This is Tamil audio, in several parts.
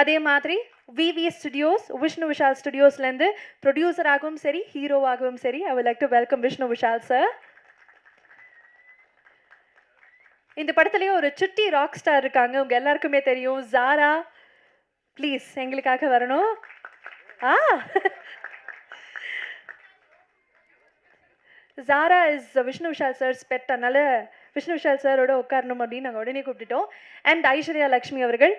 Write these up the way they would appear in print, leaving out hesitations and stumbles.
அதே மாதிரி விவி ஸ்டுடியோஸ், விஷ்ணு விஷால் ஸ்டுடியோஸ்லேருந்து ப்ரொடியூசராகவும் சரி, ஹீரோவாகவும் சரி, ஐ would like to welcome Vishnu Vishal sir. இந்த படத்துலேயே ஒரு சுட்டி ராக் ஸ்டார் இருக்காங்க, உங்க எல்லாருக்குமே தெரியும், ஜாரா. ப்ளீஸ் எங்களுக்காக வரணும். Zara is Vishnu Vishal sir's pet. அதனால விஷ்ணு விஷால் சாரோட உட்காரணும் அப்படின்னு நாங்கள் உடனே கூப்பிட்டுட்டோம். அண்ட் ஐஸ்வர்யா லக்ஷ்மி அவர்கள்.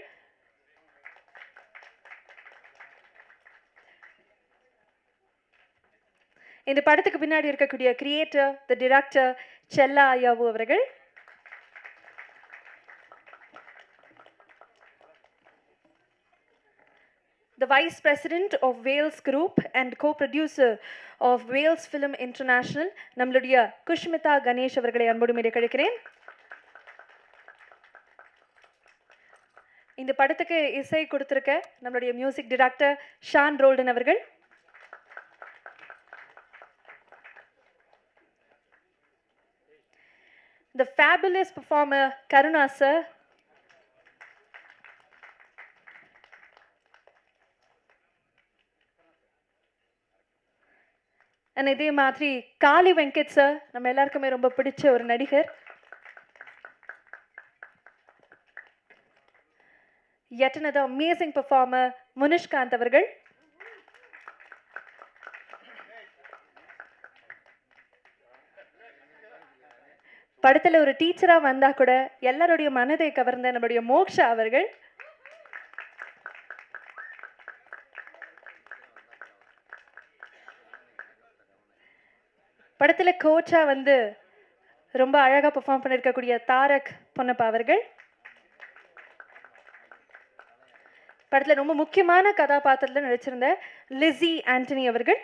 இந்த படத்துக்கு பின்னாடி இருக்கக்கூடிய கிரியேட்டர், தி டிரெக்டர் செல்லா ஐயாவு அவர்கள். The Vice President of Wales Group and co-producer of Wales Film International, நம்மளுடைய குஷ்மிதா கணேஷ் அவர்களை அன்போடு மீது கழிக்கிறேன். இந்த படத்துக்கு இசை கொடுத்திருக்க நம்மளுடைய மியூசிக் டைரக்டர் ஷான் ரோல்டன் அவர்கள். The fabulous performer Karuna sir. And இதே மாதிரி காளி வெங்கட் சார், நம்ம எல்லாருக்குமே ரொம்ப பிடிச்ச ஒரு நடிகர். Yet another amazing performer Munishkanth அவர்கள். படத்துல ஒரு டீச்சரா வந்தா கூட எல்லாருடைய மனதை கவர்ந்த நம்முடைய மோக்ஷா அவர்கள். படத்துல கோச்சா வந்து ரொம்ப அழகா பெர்ஃபார்ம் பண்ணிருக்கக்கூடிய தாரக் பொன்னப்பா அவர்கள். படத்துல ரொம்ப முக்கியமான கதாபாத்திரத்தில் நடிச்சிருந்த லிஸி ஆண்டனி அவர்கள்.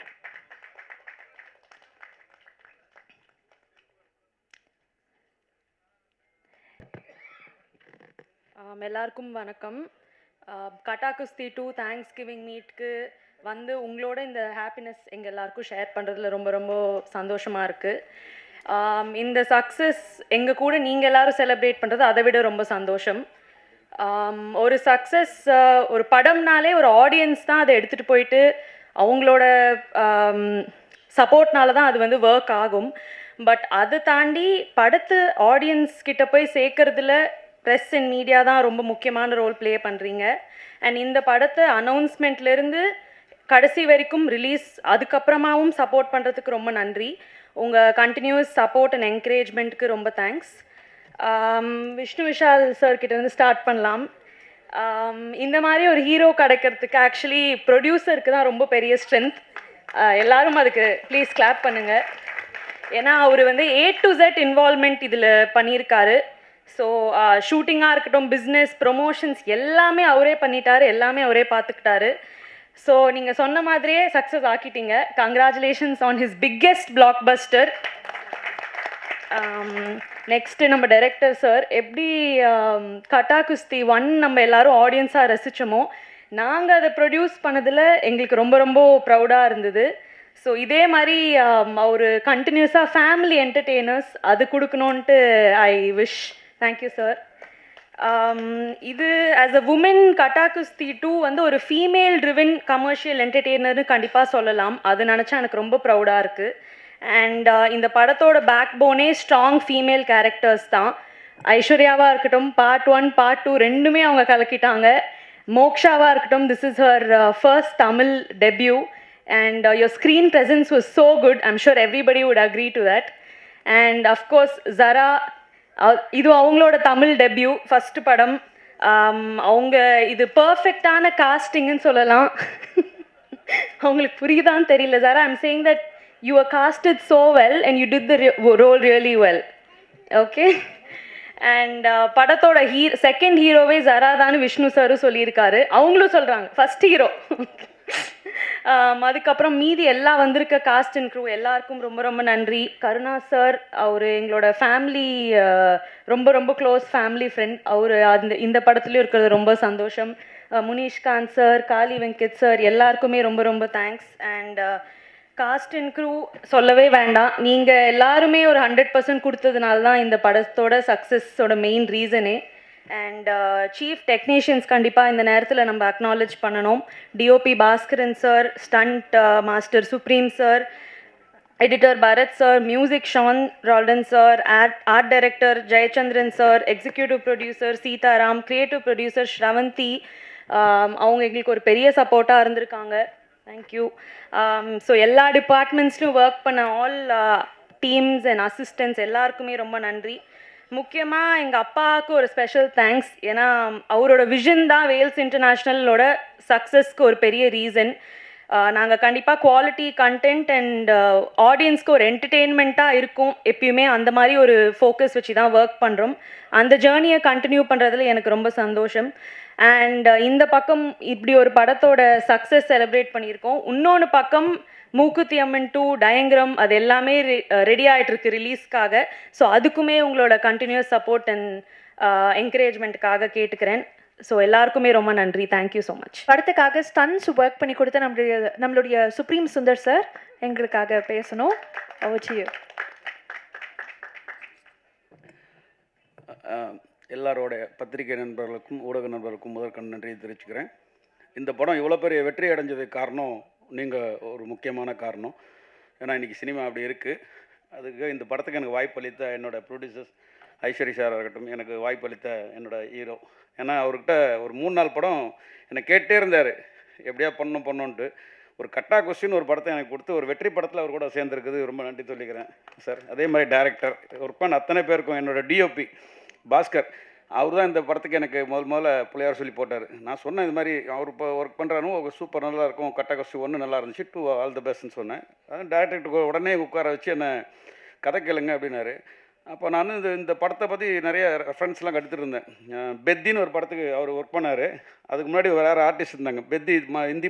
எல்லாருக்கும் வணக்கம். கட்டா குஸ்தி 2 தேங்க்ஸ் கிவிங் மீட்க்கு வந்து உங்களோட இந்த ஹாப்பினஸ் எங்கள் எல்லாருக்கும் ஷேர் பண்ணுறதுல ரொம்ப ரொம்ப சந்தோஷமாக இருக்குது. இந்த சக்ஸஸ் எங்கள் கூட நீங்கள் எல்லோரும் செலிப்ரேட் பண்ணுறது அதை விட ரொம்ப சந்தோஷம். ஒரு சக்ஸஸ், ஒரு படம்னாலே ஒரு ஆடியன்ஸ் தான் அதை எடுத்துகிட்டு போயிட்டு அவங்களோட சப்போர்ட்னால தான் அது வந்து ஒர்க் ஆகும். பட் அதை தாண்டி படத்து ஆடியன்ஸ் கிட்ட போய் சேர்க்கறதுல ப்ரெஸ் அண்ட் மீடியா தான் ரொம்ப முக்கியமான ரோல் ப்ளே பண்ணுறீங்க. அண்ட் இந்த படத்தை அனௌன்ஸ்மெண்ட்லேருந்து கடைசி வரைக்கும் ரிலீஸ் அதுக்கப்புறமாவும் சப்போர்ட் பண்ணுறதுக்கு ரொம்ப நன்றி. உங்கள் கண்டினியூஸ் சப்போர்ட் அண்ட் என்கரேஜ்மெண்ட்டுக்கு ரொம்ப தேங்க்ஸ். விஷ்ணு விஷால் சார்கிட்டேருந்து ஸ்டார்ட் பண்ணலாம். இந்த மாதிரி ஒரு ஹீரோ கிடைக்கிறதுக்கு ஆக்சுவலி ப்ரொடியூசருக்கு தான் ரொம்ப பெரிய ஸ்ட்ரென்த். எல்லோரும் அதுக்கு ப்ளீஸ் கிளாப் பண்ணுங்கள். ஏன்னா அவர் வந்து A to Z இன்வால்மெண்ட் இதில் பண்ணியிருக்காரு. ஸோ ஷூட்டிங்காக இருக்கட்டும், பிஸ்னஸ், ப்ரொமோஷன்ஸ் எல்லாமே அவரே பண்ணிட்டார், எல்லாமே அவரே பார்த்துக்கிட்டாரு. ஸோ நீங்கள் சொன்ன மாதிரியே சக்ஸஸ் ஆக்கிட்டீங்க. Congratulations on his biggest blockbuster. Next நம்ம டைரக்டர் சார், எப்படி கட்டா குஸ்தி 1 நம்ம எல்லோரும் ஆடியன்ஸாக ரசித்தோமோ, நாங்கள் அதை ப்ரொடியூஸ் பண்ணதில் எங்களுக்கு ரொம்ப ரொம்ப ப்ரௌடாக இருந்தது. ஸோ இதே மாதிரி ஒரு கண்டினியூஸாக ஃபேமிலி என்டர்டெய்னர்ஸ் அது கொடுக்கணுன்ட்டு ஐ விஷ். Thank you sir. இது ஆஸ் அ உமன் கட்டா குஸ்தி 2 வந்து ஒரு ஃபீமேல் ட்ரிவன் கமர்ஷியல் என்டர்டெய்னர்னு கண்டிப்பாக சொல்லலாம். அது நினச்சா எனக்கு ரொம்ப ப்ரௌடாக இருக்குது. அண்ட் இந்த படத்தோட பேக் போனே ஸ்ட்ராங் ஃபீமேல் கேரக்டர்ஸ் தான். ஐஸ்வர்யாவாக இருக்கட்டும், பார்ட் 1 பார்ட் 2 ரெண்டுமே அவங்க கலக்கிட்டாங்க. மோக்ஷாவாக இருக்கட்டும், this is her first Tamil debut. And your screen presence was so good. I'm sure everybody would agree to that. And of course Zara, இது அவங்களோட தமிழ் டெபியூ ஃபஸ்ட்டு படம். அவங்க இது பர்ஃபெக்டான காஸ்டிங்னு சொல்லலாம். அவங்களுக்கு புரியுதான்னு தெரியல. Zara, I'm saying that you were casted so well and you did the role really well. Okay? And படத்தோட செகண்ட் ஹீரோவே ஜரா தான் விஷ்ணு சாரும் சொல்லியிருக்காரு, அவங்களும் சொல்கிறாங்க ஃபஸ்ட் ஹீரோ. அதுக்கப்புறம் மீதி எல்லாம் வந்திருக்க காஸ்ட் அண்ட் க்ரூ எல்லாருக்கும் ரொம்ப ரொம்ப நன்றி. கருணா சார், அவர் எங்களோட ஃபேமிலி, ரொம்ப ரொம்ப க்ளோஸ் ஃபேமிலி ஃப்ரெண்ட். அவர் இந்த படத்துலையும் இருக்கிறது ரொம்ப சந்தோஷம். முனிஷ்காந்த் சார், காளி வெங்கட் சார் எல்லாருக்குமே ரொம்ப ரொம்ப thanks. And cast and crew சொல்லவே வேண்டாம். நீங்கள் எல்லாருமே ஒரு 100% கொடுத்ததுனால தான் இந்த படத்தோட சக்ஸஸோட மெயின் ரீசனே. அண்ட் சீஃப் டெக்னீஷியன்ஸ் கண்டிப்பாக இந்த நேரத்தில் நம்ம அக்னாலேஜ் பண்ணணும். DOP Baskaran sir, stunt master Supreme sir, editor Bharath sir, music Sean Roldan sir, art director Jayachandran sir, executive producer Seetharam, creative producer Sravanthi. அவங்க எங்களுக்கு ஒரு பெரிய சப்போர்ட்டாக இருந்திருக்காங்க. தேங்க்யூ. ஸோ எல்லா டிபார்ட்மெண்ட்ஸ்லையும் ஒர்க் பண்ண ஆல் டீம்ஸ் அண்ட் அசிஸ்டன்ட்ஸ் எல்லாருக்குமே ரொம்ப நன்றி. முக்கியமாக எங்கள் அப்பாவுக்கு ஒரு ஸ்பெஷல் தேங்க்ஸ். ஏன்னா அவரோட விஷன் தான் வேல்ஸ் இன்டர்நேஷ்னலோட சக்ஸஸ்க்கு ஒரு பெரிய ரீசன். நாங்கள் கண்டிப்பாக குவாலிட்டி கண்டென்ட் அண்ட் ஆடியன்ஸ்க்கு ஒரு என்டர்டெயின்மெண்ட்டாக இருக்கும் எப்பயுமே. அந்த மாதிரி ஒரு ஃபோக்கஸ் வச்சு தான் ஒர்க் பண்ணுறோம். அந்த ஜேர்னியை கண்டினியூ பண்ணுறதுல எனக்கு ரொம்ப சந்தோஷம். அண்ட் இந்த பக்கம் இப்படி ஒரு படத்தோட சக்ஸஸ் செலிப்ரேட் பண்ணியிருக்கோம். இன்னொன்று பக்கம் மூக்குத்தி அம்மன் 2 டயங்கிரம் அது எல்லாமே ரெடி ஆகிட்டுருக்கு ரிலீஸ்க்காக. ஸோ அதுக்குமே உங்களோட கண்டினியூஸ் சப்போர்ட் அண்ட் என்கரேஜ்மெண்ட்டுக்காக கேட்டுக்கிறேன். ஸோ எல்லாருக்குமே ரொம்ப நன்றி. Thank you so much. படத்துக்காக ஸ்டன்ஸ் ஒர்க் பண்ணி கொடுத்த நம்மளுடைய சுப்ரீம் சுந்தர் சார் எங்களுக்காக பேசணும். அவச்சு எல்லாரோட பத்திரிகை நண்பர்களுக்கும் ஊடக நண்பர்களுக்கும் முதற்கண் நன்றியை தெரிவிச்சுக்கிறேன். இந்த படம் இவ்வளோ பெரிய வெற்றி அடைஞ்சதுக்கு காரணம் நீங்கள் ஒரு முக்கியமான காரணம். ஏன்னா இன்றைக்கி சினிமா அப்படி இருக்குது. அதுக்கு இந்த படத்துக்கு எனக்கு வாய்ப்பு அளித்த என்னோடய ப்ரொடியூசர்ஸ் ஐஸ்வரி சாராக இருக்கட்டும், எனக்கு வாய்ப்பு அளித்த என்னோடய ஹீரோ. ஏன்னா அவர்கிட்ட ஒரு 3-4 படம் என்னை கேட்டே இருந்தார் எப்படியா பண்ணணுன்ட்டு. ஒரு கட்டா கொஸ்டின் ஒரு படத்தை எனக்கு கொடுத்து ஒரு வெற்றி படத்தில் அவர் கூட சேர்ந்துருக்குது. ரொம்ப நன்றி சொல்லிக்கிறேன் சார். அதே மாதிரி டைரக்டர் ஒர்க் பண்ண அத்தனை பேருக்கும், என்னோட டிஓபி பாஸ்கர் அவர் தான் இந்த படத்துக்கு எனக்கு முதல்ல பிள்ளையார் சொல்லி போட்டார். நான் சொன்னேன் இது மாதிரி அவர் இப்போ ஒர்க் பண்ணுறானோ சூப்பர் நல்லா இருக்கும், கட்டா கொஸ்டின் 1 நல்லா இருந்துச்சு, 2 ஆல் த பெஸ்ட்னு சொன்னேன். அதான் டேரக்டர்கிட்ட உடனே உட்கார வச்சு என்னை கதை கேளுங்க அப்படின்னாரு. அப்போ நான் இந்த படத்தை பற்றி நிறைய ரெஃபரன்ஸ்லாம் எடுத்துகிட்டு இருந்தேன். பெத்தின்னு ஒரு படத்துக்கு அவர் ஒர்க் பண்ணார். அதுக்கு முன்னாடி வேறு ஆர்டிஸ்ட் இருந்தாங்க. பெத்தி ஹிந்தி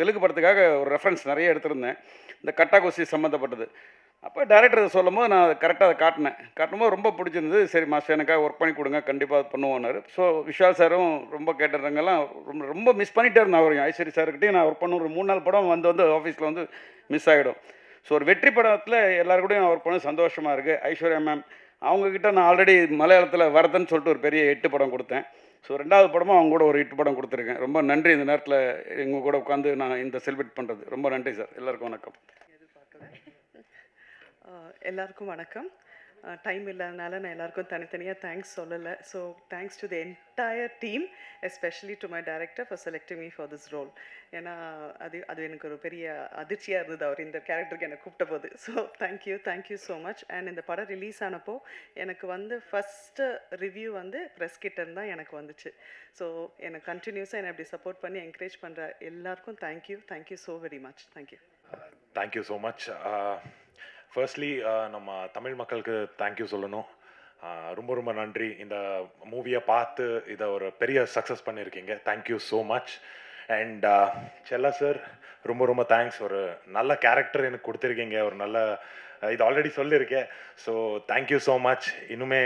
தெலுங்கு படத்துக்காக ஒரு ரெஃபரன்ஸ் நிறைய எடுத்திருந்தேன், இந்த கட்டா கொஸ்டி சம்மந்தப்பட்டது. அப்போ டேரக்டர் சொல்லும் போது நான் கரெக்டாக அதை காட்டும்போது ரொம்ப பிடிச்சிருந்தது. சரி மாஸ்டர் எனக்காக ஒர்க் பண்ணி கொடுங்க, கண்டிப்பாக பண்ணுவோன்னாரு. ஸோ விஷால் சாரும் ரொம்ப கேட்டுறவங்கெல்லாம் ரொம்ப மிஸ் பண்ணிகிட்டே இருந்தேன். அவர் ஐஸ்வரி சார்கிட்டையும் நான் ஒர்க் பண்ண ஒரு 3-4 படம் வந்து ஆஃபீஸில் வந்து மிஸ் ஆகிடும். ஸோ ஒரு வெற்றி படத்தில் எல்லாருக்கூடையும் ஒர்க் பண்ண சந்தோஷமாக இருக்குது. ஐஸ்வர்யா மேம் அவங்கக்கிட்ட நான் ஆல்ரெடி மலையாளத்தில் வரதன்னு சொல்லிட்டு ஒரு பெரிய 8 படம் கொடுத்தேன். ஸோ 2வது படமும் அவங்க கூட ஒரு 8 படம் கொடுத்துருக்கேன். ரொம்ப நன்றி இந்த நேரத்தில் எங்கள் கூட உட்காந்து நான் இந்த செலிப்ரேட் பண்ணுறது. ரொம்ப நன்றி சார். எல்லாருக்கும் வணக்கம். எல்லாருக்கும் வணக்கம். டைம் இல்லாதனால நான் எல்லாருக்கும் தனித்தனியாக தேங்க்ஸ் சொல்லலை. So thanks to the entire team, especially to my director for selecting me for this role. ஏன்னா அது எனக்கு ஒரு பெரிய அதிர்ச்சியாக இருந்தது அவர் இந்த கேரக்டருக்கு என்னை கூப்பிட்ட போது. So thank you so much. And இந்த படம் ரிலீஸ் ஆனப்போ எனக்கு வந்து ஃபஸ்ட்டு ரிவ்யூ வந்து ப்ரெஸ் கிட்டேருந்து தான் எனக்கு வந்துச்சு. ஸோ எனக்கு கண்டினியூஸாக என்னை இப்படி சப்போர்ட் பண்ணி என்கரேஜ் பண்ணுற எல்லாருக்கும் thank you so very much. Thank you so much. Firstly நம்ம தமிழ் மக்களுக்கு தேங்க்யூ சொல்லணும். ரொம்ப நன்றி. இந்த மூவியை பார்த்து இதை ஒரு பெரிய சக்ஸஸ் பண்ணியிருக்கீங்க. Thank you so much. அண்ட் செல்லா சார் ரொம்ப தேங்க்ஸ். ஒரு நல்ல கேரக்டர் எனக்கு கொடுத்துருக்கீங்க. ஒரு நல்ல இது ஆல்ரெடி சொல்லியிருக்கேன். So thank you so much. இன்னுமே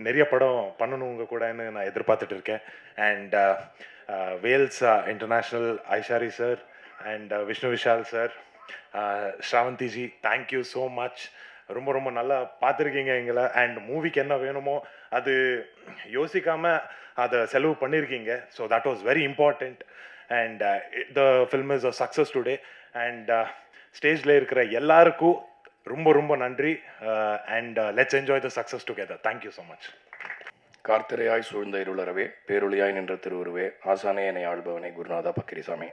நிறைய படம் பண்ணணும் உங்கள் கூடன்னு நான் எதிர்பார்த்துட்டு இருக்கேன். And Vels International Ishari sir and Vishnu Vishal sir, ஸ்ரவந்திஜி, தேங்க்யூ ஸோ மச். ரொம்ப நல்லா பார்த்துருக்கீங்க எங்களை. அண்ட் மூவிக்கு என்ன வேணுமோ அது யோசிக்காமல் அதை செலவு பண்ணியிருக்கீங்க. So that was very important. And the film is a success today. And ஸ்டேஜில் இருக்கிற எல்லாருக்கும் ரொம்ப நன்றி. And let's enjoy the success together. Thank you so much. கார்த்திரையாய் சூழ்ந்த இருளறவே, பேரொளியாய் நின்ற திருவுருவே, ஆசானே என்னை ஆள்பவனே குருநாதா பக்கிரிசாமி.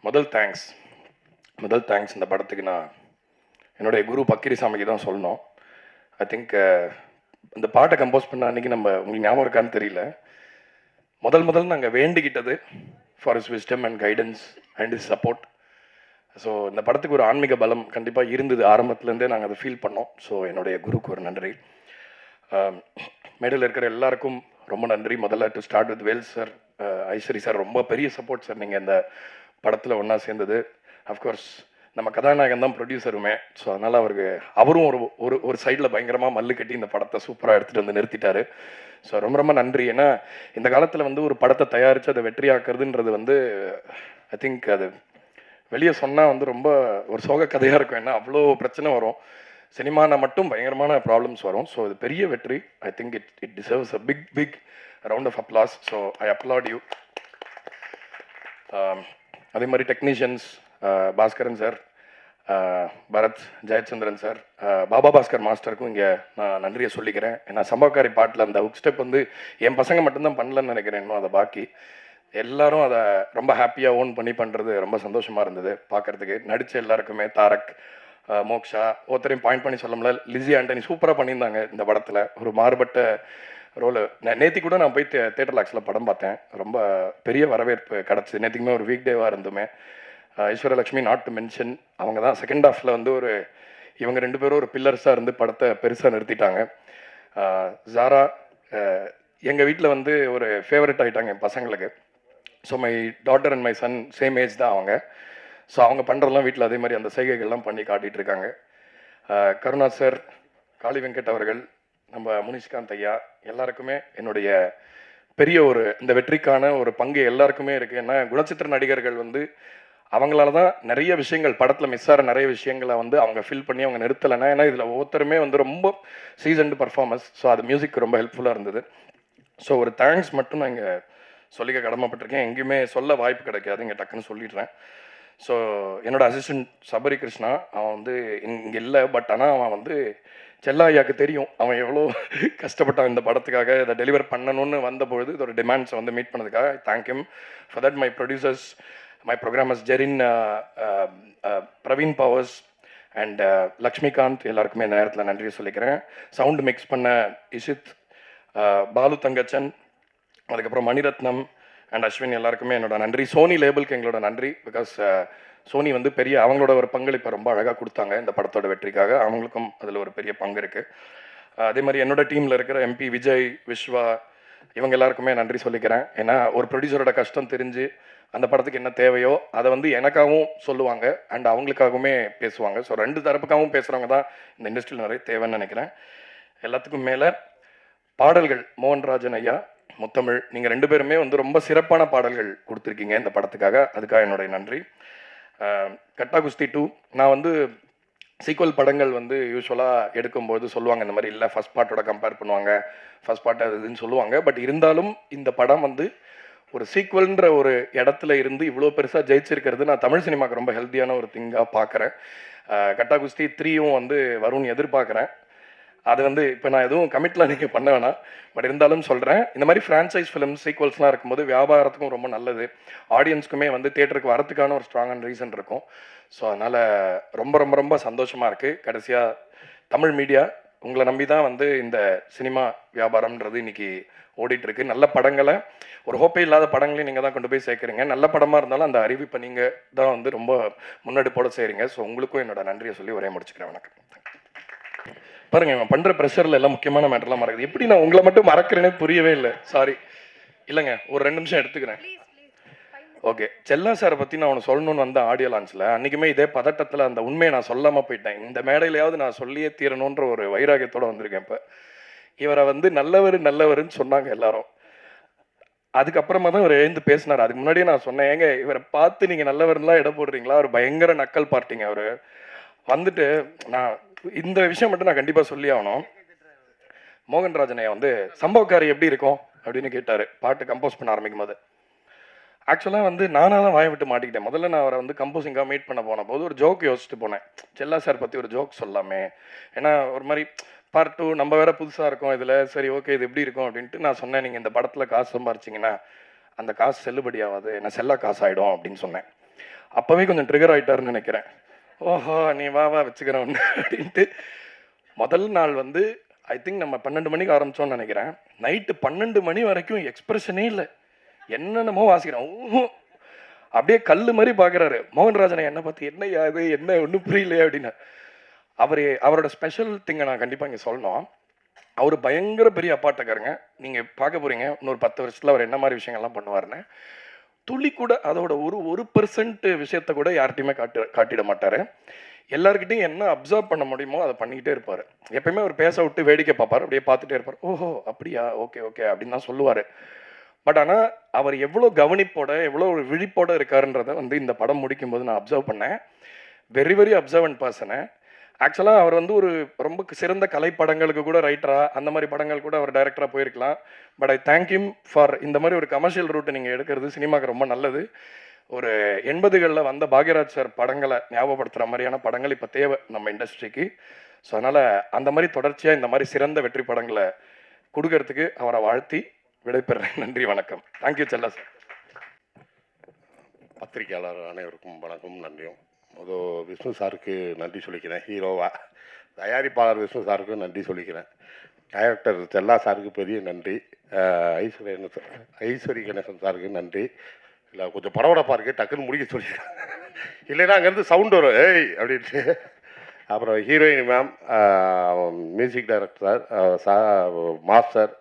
முதல் தேங்க்ஸ் இந்த படத்துக்கு நான் என்னுடைய குரு பக்கிரிசாமிக்கு தான் சொல்லணும். ஐ திங்க் இந்த பாட்டை கம்போஸ் பண்ண அன்றைக்கி உங்களுக்கு ஞாபகம் இருக்கான்னு தெரியல, முதல் நாங்கள் வேண்டிக்கிட்டது for his wisdom and guidance and his support. So இந்த படத்துக்கு ஒரு ஆன்மீக பலம் கண்டிப்பாக இருந்தது. ஆரம்பத்துலேருந்தே நாங்கள் அதை ஃபீல் பண்ணோம். ஸோ என்னுடைய குருக்கு ஒரு நன்றி. மேடையில் இருக்கிற எல்லாருக்கும் ரொம்ப நன்றி. முதல்ல to start with Vels sir, Ishari sir, ரொம்ப பெரிய சப்போர்ட் சார். நீங்கள் இந்த படத்தில் ஒன்றா சேர்ந்தது. அஃப்கோர்ஸ் நம்ம கதாநாயகன் தான் ப்ரொடியூசருமே. ஸோ அதனால் அவரும் ஒரு சைடில் பயங்கரமாக மல்லு கட்டி இந்த படத்தை சூப்பராக எடுத்துகிட்டு வந்து நிறுத்திட்டாரு. ஸோ ரொம்ப நன்றி. ஏன்னா இந்த காலத்தில் வந்து ஒரு படத்தை தயாரித்து அதை வெற்றியாக்குறதுன்றது வந்து ஐ திங்க் அது வெளியே சொன்னால் வந்து ரொம்ப ஒரு சோக கதையாக இருக்கும். ஏன்னா அவ்வளோ பிரச்சனை வரும். சினிமானா மட்டும் பயங்கரமான ப்ராப்ளம்ஸ் வரும். ஸோ இது பெரிய வெற்றி. I think it deserves a big round of applause. So I applaud you. அதே மாதிரி technicians Bhaskaran sir, Bharath, Jayachandran sir, Baba Bhaskar மாஸ்டருக்கும் இங்கே நான் நன்றியை சொல்லிக்கிறேன். ஏன்னா சம்பவக்காரி பாட்டில் அந்த ஹுக் ஸ்டெப் வந்து என் பசங்க மட்டும்தான் பண்ணலன்னு நினைக்கிறேன். இன்னும் அதை பாக்கி எல்லாரும் அதை ரொம்ப ஹாப்பியாக ஓன் பண்ணி பண்ணுறது ரொம்ப சந்தோஷமாக இருந்தது பார்க்குறதுக்கு. நடித்த எல்லாருக்குமே, தாரக், மோக்ஷா, ஒருத்தரையும் பாயிண்ட் பண்ணி சொல்ல முடியல, லிஸி ஆண்டனி சூப்பராக பண்ணியிருந்தாங்க இந்த படத்தில். ஒரு மாறுபட்ட ரோலு. நேற்று கூட நான் போய் தேட்டர் லாக்ஸில் படம் பார்த்தேன். ரொம்ப பெரிய வரவேற்பு கிடச்சி. நேற்றுக்குமே ஒரு வீக் டேவாக இருந்துமே. ஐஸ்வர்யலக்ஷ்மி நாட் டு மென்ஷன், அவங்க தான் செகண்ட் ஹாஃபில் வந்து இவங்க 2 பேரும் ஒரு பில்லர்ஸாக இருந்து படத்தை பெருசாக நிறுத்திட்டாங்க. ஜாரா எங்கள் வீட்டில் வந்து ஒரு ஃபேவரட் ஆகிட்டாங்க என் பசங்களுக்கு. So my daughter and my son same age தான் அவங்க. ஸோ அவங்க பண்ணுறதெல்லாம் வீட்டில் அதே மாதிரி அந்த செய்கைகள்லாம் பண்ணி காட்டிகிட்டு இருக்காங்க. கருணா சார், காளி வெங்கட் அவர்கள், நம்ம முனிஷ்காந்த் ஐயா, எல்லாருக்குமே என்னுடைய பெரிய இந்த வெற்றிக்கான ஒரு பங்கு எல்லாருக்குமே இருக்குது. ஏன்னா குணச்சித்திர நடிகர்கள் வந்து அவங்களால தான் நிறைய விஷயங்கள் படத்தில் மிஸ் ஆகிற நிறைய விஷயங்களை வந்து அவங்க ஃபில் பண்ணி அவங்க நிறுத்தலைன்னா. ஏன்னா இதில் ஒவ்வொருத்தருமே வந்து ரொம்ப சீசன்டு பர்ஃபார்மன்ஸ். ஸோ அது மியூசிக் ரொம்ப ஹெல்ப்ஃபுல்லாக இருந்தது. ஸோ ஒரு தேங்க்ஸ் மட்டும் நான் இங்கே சொல்லிக்க கடமைப்பட்டிருக்கேன். எங்கேயுமே சொல்ல வாய்ப்பு கிடைக்காது, இங்கே டக்குன்னு சொல்லிடுறேன். ஸோ என்னோடய அசிஸ்டன்ட் சபரி கிருஷ்ணா, அவன் வந்து இங்கே இல்லை. பட் ஆனால் அவன் வந்து செல்லா ஐயாவுக்கு தெரியும் அவன் எவ்வளோ கஷ்டப்பட்டான் இந்த படத்துக்காக. இதை டெலிவர் பண்ணணும்னு வந்தபொழுது இதோட டிமாண்ட்ஸை வந்து மீட் பண்ணதுக்காக I thank him for that. My producers, my programmers Jerin, Praveen Powers and Lakshmikanth, எல்லாருக்குமே இந்த நேரத்தில் நன்றியை சொல்லிக்கிறேன். சவுண்டு மிக்ஸ் பண்ண இஷித், பாலு தங்கச்சன், அதுக்கப்புறம் மணிரத்னம் அண்ட் அஸ்வின், எல்லாருக்குமே என்னோட நன்றி. சோனி லேபிளுக்கு எங்களோட நன்றி. பிகாஸ் சோனி வந்து பெரிய அவங்களோட ஒரு பங்களிப்பை ரொம்ப அழகாக கொடுத்தாங்க இந்த படத்தோட வெற்றிக்காக. அவங்களுக்கும் அதில் ஒரு பெரிய பங்கு இருக்குது. அதே மாதிரி என்னோட டீமில் இருக்கிற எம்பி விஜய், விஸ்வா, இவங்க எல்லாருக்குமே நன்றி சொல்லிக்கிறேன். ஏன்னா ஒரு ப்ரொடியூசரோட கஷ்டம் தெரிஞ்சு அந்த படத்துக்கு என்ன தேவையோ அதை வந்து எனக்காகவும் சொல்லுவாங்க அண்ட் அவங்களுக்காகவுமே பேசுவாங்க. ஸோ 2 தரப்புக்காகவும் பேசுகிறவங்க தான் இந்த இண்டஸ்ட்ரியில் நிறைய தேவைன்னு நினைக்கிறேன். எல்லாத்துக்கும் மேலே பாடல்கள், மோகன்ராஜன் ஐயா, முத்தமிழ், நீங்கள் 2 பேருமே வந்து ரொம்ப சிறப்பான பாடல்கள் கொடுத்துருக்கீங்க இந்த படத்துக்காக. அதுக்காக என்னுடைய நன்றி. கட்டா குஸ்தி 2, நான் வந்து சீக்வல் படங்கள் வந்து யூஸ்வலாக எடுக்கும்போது சொல்லுவாங்க இந்த மாதிரி இல்லை, ஃபஸ்ட் பார்ட்டோட கம்பேர் பண்ணுவாங்க, ஃபஸ்ட் பார்ட் அது இதுன்னு சொல்லுவாங்க. பட் இருந்தாலும் இந்த படம் வந்து ஒரு சீக்வல்ன்ற ஒரு இடத்துல இருந்து இவ்வளோ பெருசாக ஜெயிச்சிருக்கிறது நான் தமிழ் சினிமாவுக்கு ரொம்ப ஹெல்த்தியான ஒரு திங்காக பார்க்குறேன். கட்டா குஸ்தி 3யும் வந்து வரும்னு எதிர்பார்க்குறேன். அது வந்து இப்போ நான் எதுவும் கமிட்லாம் நீங்கள் பண்ண வேணாம். பட் இருந்தாலும் சொல்கிறேன், இந்த மாதிரி ஃப்ரான்ச்சைஸ் ஃபிலிம் சீக்வல்ஸ்லாம் இருக்கும்போது வியாபாரத்துக்கும் ரொம்ப நல்லது, ஆடியன்ஸுக்குமே வந்து தியேட்டருக்கு வரத்துக்கான ஒரு ஸ்ட்ராங்கான ரீசன் இருக்கும். ஸோ அதனால் ரொம்ப ரொம்ப ரொம்ப சந்தோஷமாக இருக்குது. கடைசியாக தமிழ் மீடியா உங்களை நம்பி தான் வந்து இந்த சினிமா வியாபாரம்ன்றது இன்றைக்கி ஓடிட்டுருக்கு. நல்ல படங்களை, ஒரு ஹோப்பே இல்லாத படங்களையும் நீங்கள் தான் கொண்டு போய் சேர்க்குறீங்க. நல்ல படமாக இருந்தாலும் அந்த அறிவிப்பை நீங்கள் தான் வந்து ரொம்ப முன்னெடுப்போட செய்கிறீங்க. ஸோ உங்களுக்கும் என்னோட நன்றியை சொல்லி ஒரே முடிச்சுக்கிறேன். வணக்கம். பாருங்க, இவன் பண்ணுற ப்ரெஷரில் எல்லாம் முக்கியமான மேட்டர்லாம் மறக்குது. எப்படி நான் உங்களை மட்டும் மறக்கிறேனே புரியவே இல்லை. சாரி. இல்லைங்க, ஒரு 2 நிமிஷம் எடுத்துக்கிறேன். ஓகே, செல்லா சாரை பற்றி நான் ஒன்று சொல்லணும்னு வந்த ஆடியோ லான்ச்சில் அன்றைக்குமே இதே பதட்டத்தில் அந்த உண்மையை நான் சொல்லாமல் போயிட்டேன். இந்த மேடையிலையாவது நான் சொல்லியே தீரணுன்ற ஒரு வைராகியத்தோடு வந்திருக்கேன். இப்போ இவரை வந்து நல்லவருன்னு சொன்னாங்க எல்லாரும். அதுக்கப்புறமா தான் இவர் எழுந்து பேசினார். அதுக்கு முன்னாடியே நான் சொன்னேன், ஏங்க இவரை பார்த்து நீங்கள் நல்லவர்லாம் இடம் போடுறீங்களா? அவர் பயங்கர நக்கல் பார்ட்டிங்க. அவர் வந்துட்டு, நான் இந்த விஷயம் மட்டும் நான் கண்டிப்பாக சொல்லி ஆகணும். மோகன்ராஜனை வந்து சம்பவக்காரி எப்படி இருக்கும் அப்படின்னு கேட்டார் பாட்டு கம்போஸ் பண்ண ஆரம்பிக்கும் போது. ஆக்சுவலாக வந்து நானாக தான் வாயை விட்டு மாட்டிக்கிட்டேன். முதல்ல நான் அவரை வந்து கம்போசிங்காக மீட் பண்ண போன போது ஒரு ஜோக் யோசிச்சுட்டு போனேன். செல்லா சார் பற்றி ஒரு ஜோக் சொல்லாமே, ஏன்னா ஒரு மாதிரி பார்ட் 2 நம்ம வேற புதுசாக இருக்கோம் இதில், சரி ஓகே இது எப்படி இருக்கும் அப்படின்ட்டு நான் சொன்னேன், நீங்கள் இந்த படத்தில் காசு சம்பாரிச்சிங்கன்னா அந்த காசு செல்லுபடி ஆகாது, நான் செல்லா காசு ஆகிடும் அப்படின்னு சொன்னேன். அப்போவே கொஞ்சம் ட்ரிகர் ஆகிட்டாருன்னு நினைக்கிறேன். ஓஹோ நீ வா வச்சுக்கிறேன் ஒன்று அப்படின்ட்டு. முதல் நாள் வந்து ஐ திங்க் நம்ம 12 மணிக்கு ஆரம்பித்தோன்னு நினைக்கிறேன். நைட்டு 12 மணி வரைக்கும் எக்ஸ்பிரஷனே இல்லை, என்னென்னமோ வாசிக்கிறேன். அப்படியே கல் மாதிரி பார்க்குறாரு. மோகன்ராஜனை என்ன பார்த்து என்ன அது என்ன ஒன்றும் புரியலையே அப்படின்னு. அவரோட ஸ்பெஷல் திங்கை நான் கண்டிப்பாக இங்கே சொல்லணும். அவர் பயங்கர பெரிய அப்பாட்டக்காரங்க. நீங்கள் பார்க்க போகிறீங்க இன்னொரு 10 வருஷத்தில் அவர் என்ன மாதிரி விஷயங்கள்லாம் பண்ணுவார்னு. துளி கூட அதோட 1% விஷயத்த கூட யார்கிட்டையுமே காட்டிட மாட்டார். எல்லாருக்கிட்டையும் என்ன அப்சர்வ் பண்ண முடியுமோ அதை பண்ணிக்கிட்டே இருப்பார். எப்பயுமே அவர் பேச விட்டு வேடிக்கை பார்ப்பார், அப்படியே பார்த்துட்டே இருப்பார். ஓஹோ அப்படியா, ஓகே ஓகே அப்படின்னு தான் சொல்லுவார். பட் ஆனால் அவர் எவ்வளோ கவனிப்போட எவ்வளோ ஒரு விழிப்போட இருக்காருன்றதை வந்து இந்த படம் முடிக்கும்போது நான் அப்சர்வ் பண்ணேன். வெரி வெரி அப்சர்வன்ட் பர்சனை. ஆக்சுவலாக அவர் வந்து ஒரு ரொம்ப சிறந்த கலைப்படங்களுக்கு கூட ரைட்டராக அந்த மாதிரி படங்கள் கூட அவர் டைரக்டராக போயிருக்கலாம். But I thank him for இந்த மாதிரி ஒரு கமர்ஷியல் ரூட்டை நீங்கள் எடுக்கிறது சினிமாவுக்கு ரொம்ப நல்லது. ஒரு 80களில் வந்த பாக்யராஜ் சார் படங்களை ஞாபகப்படுத்துகிற மாதிரியான படங்கள் இப்போ தேவை நம்ம இண்டஸ்ட்ரிக்கு. ஸோ அதனால் அந்த மாதிரி தொடர்ச்சியாக இந்த மாதிரி சிறந்த வெற்றி படங்களை கொடுக்கறதுக்கு அவரை வாழ்த்தி விடைபெறுறேன். நன்றி, வணக்கம். தேங்க்யூ செல்லா சார். பத்திரிகையாளர் அனைவருக்கும் வணக்கம், நன்றியும். அது விஷ்ணு சாருக்கு நன்றி சொல்லிக்கிறேன் ஹீரோவா. தயாரிப்பாளர் விஷ்ணு சாருக்கும் நன்றி சொல்லிக்கிறேன். டைரக்டர் செல்லா சாருக்கு பெரிய நன்றி. ஐஸ்வரி கணேசன் சாருக்கு நன்றி. இல்லை கொஞ்சம் படபடப்பாக இருக்குது, டக்குன்னு முடிக்க சொல்லிக்கிறேன். இல்லைன்னா அங்கேருந்து சவுண்ட் வரும் ஏய் அப்படின்ட்டு. அப்புறம் heroine ma'am, music director sir, master,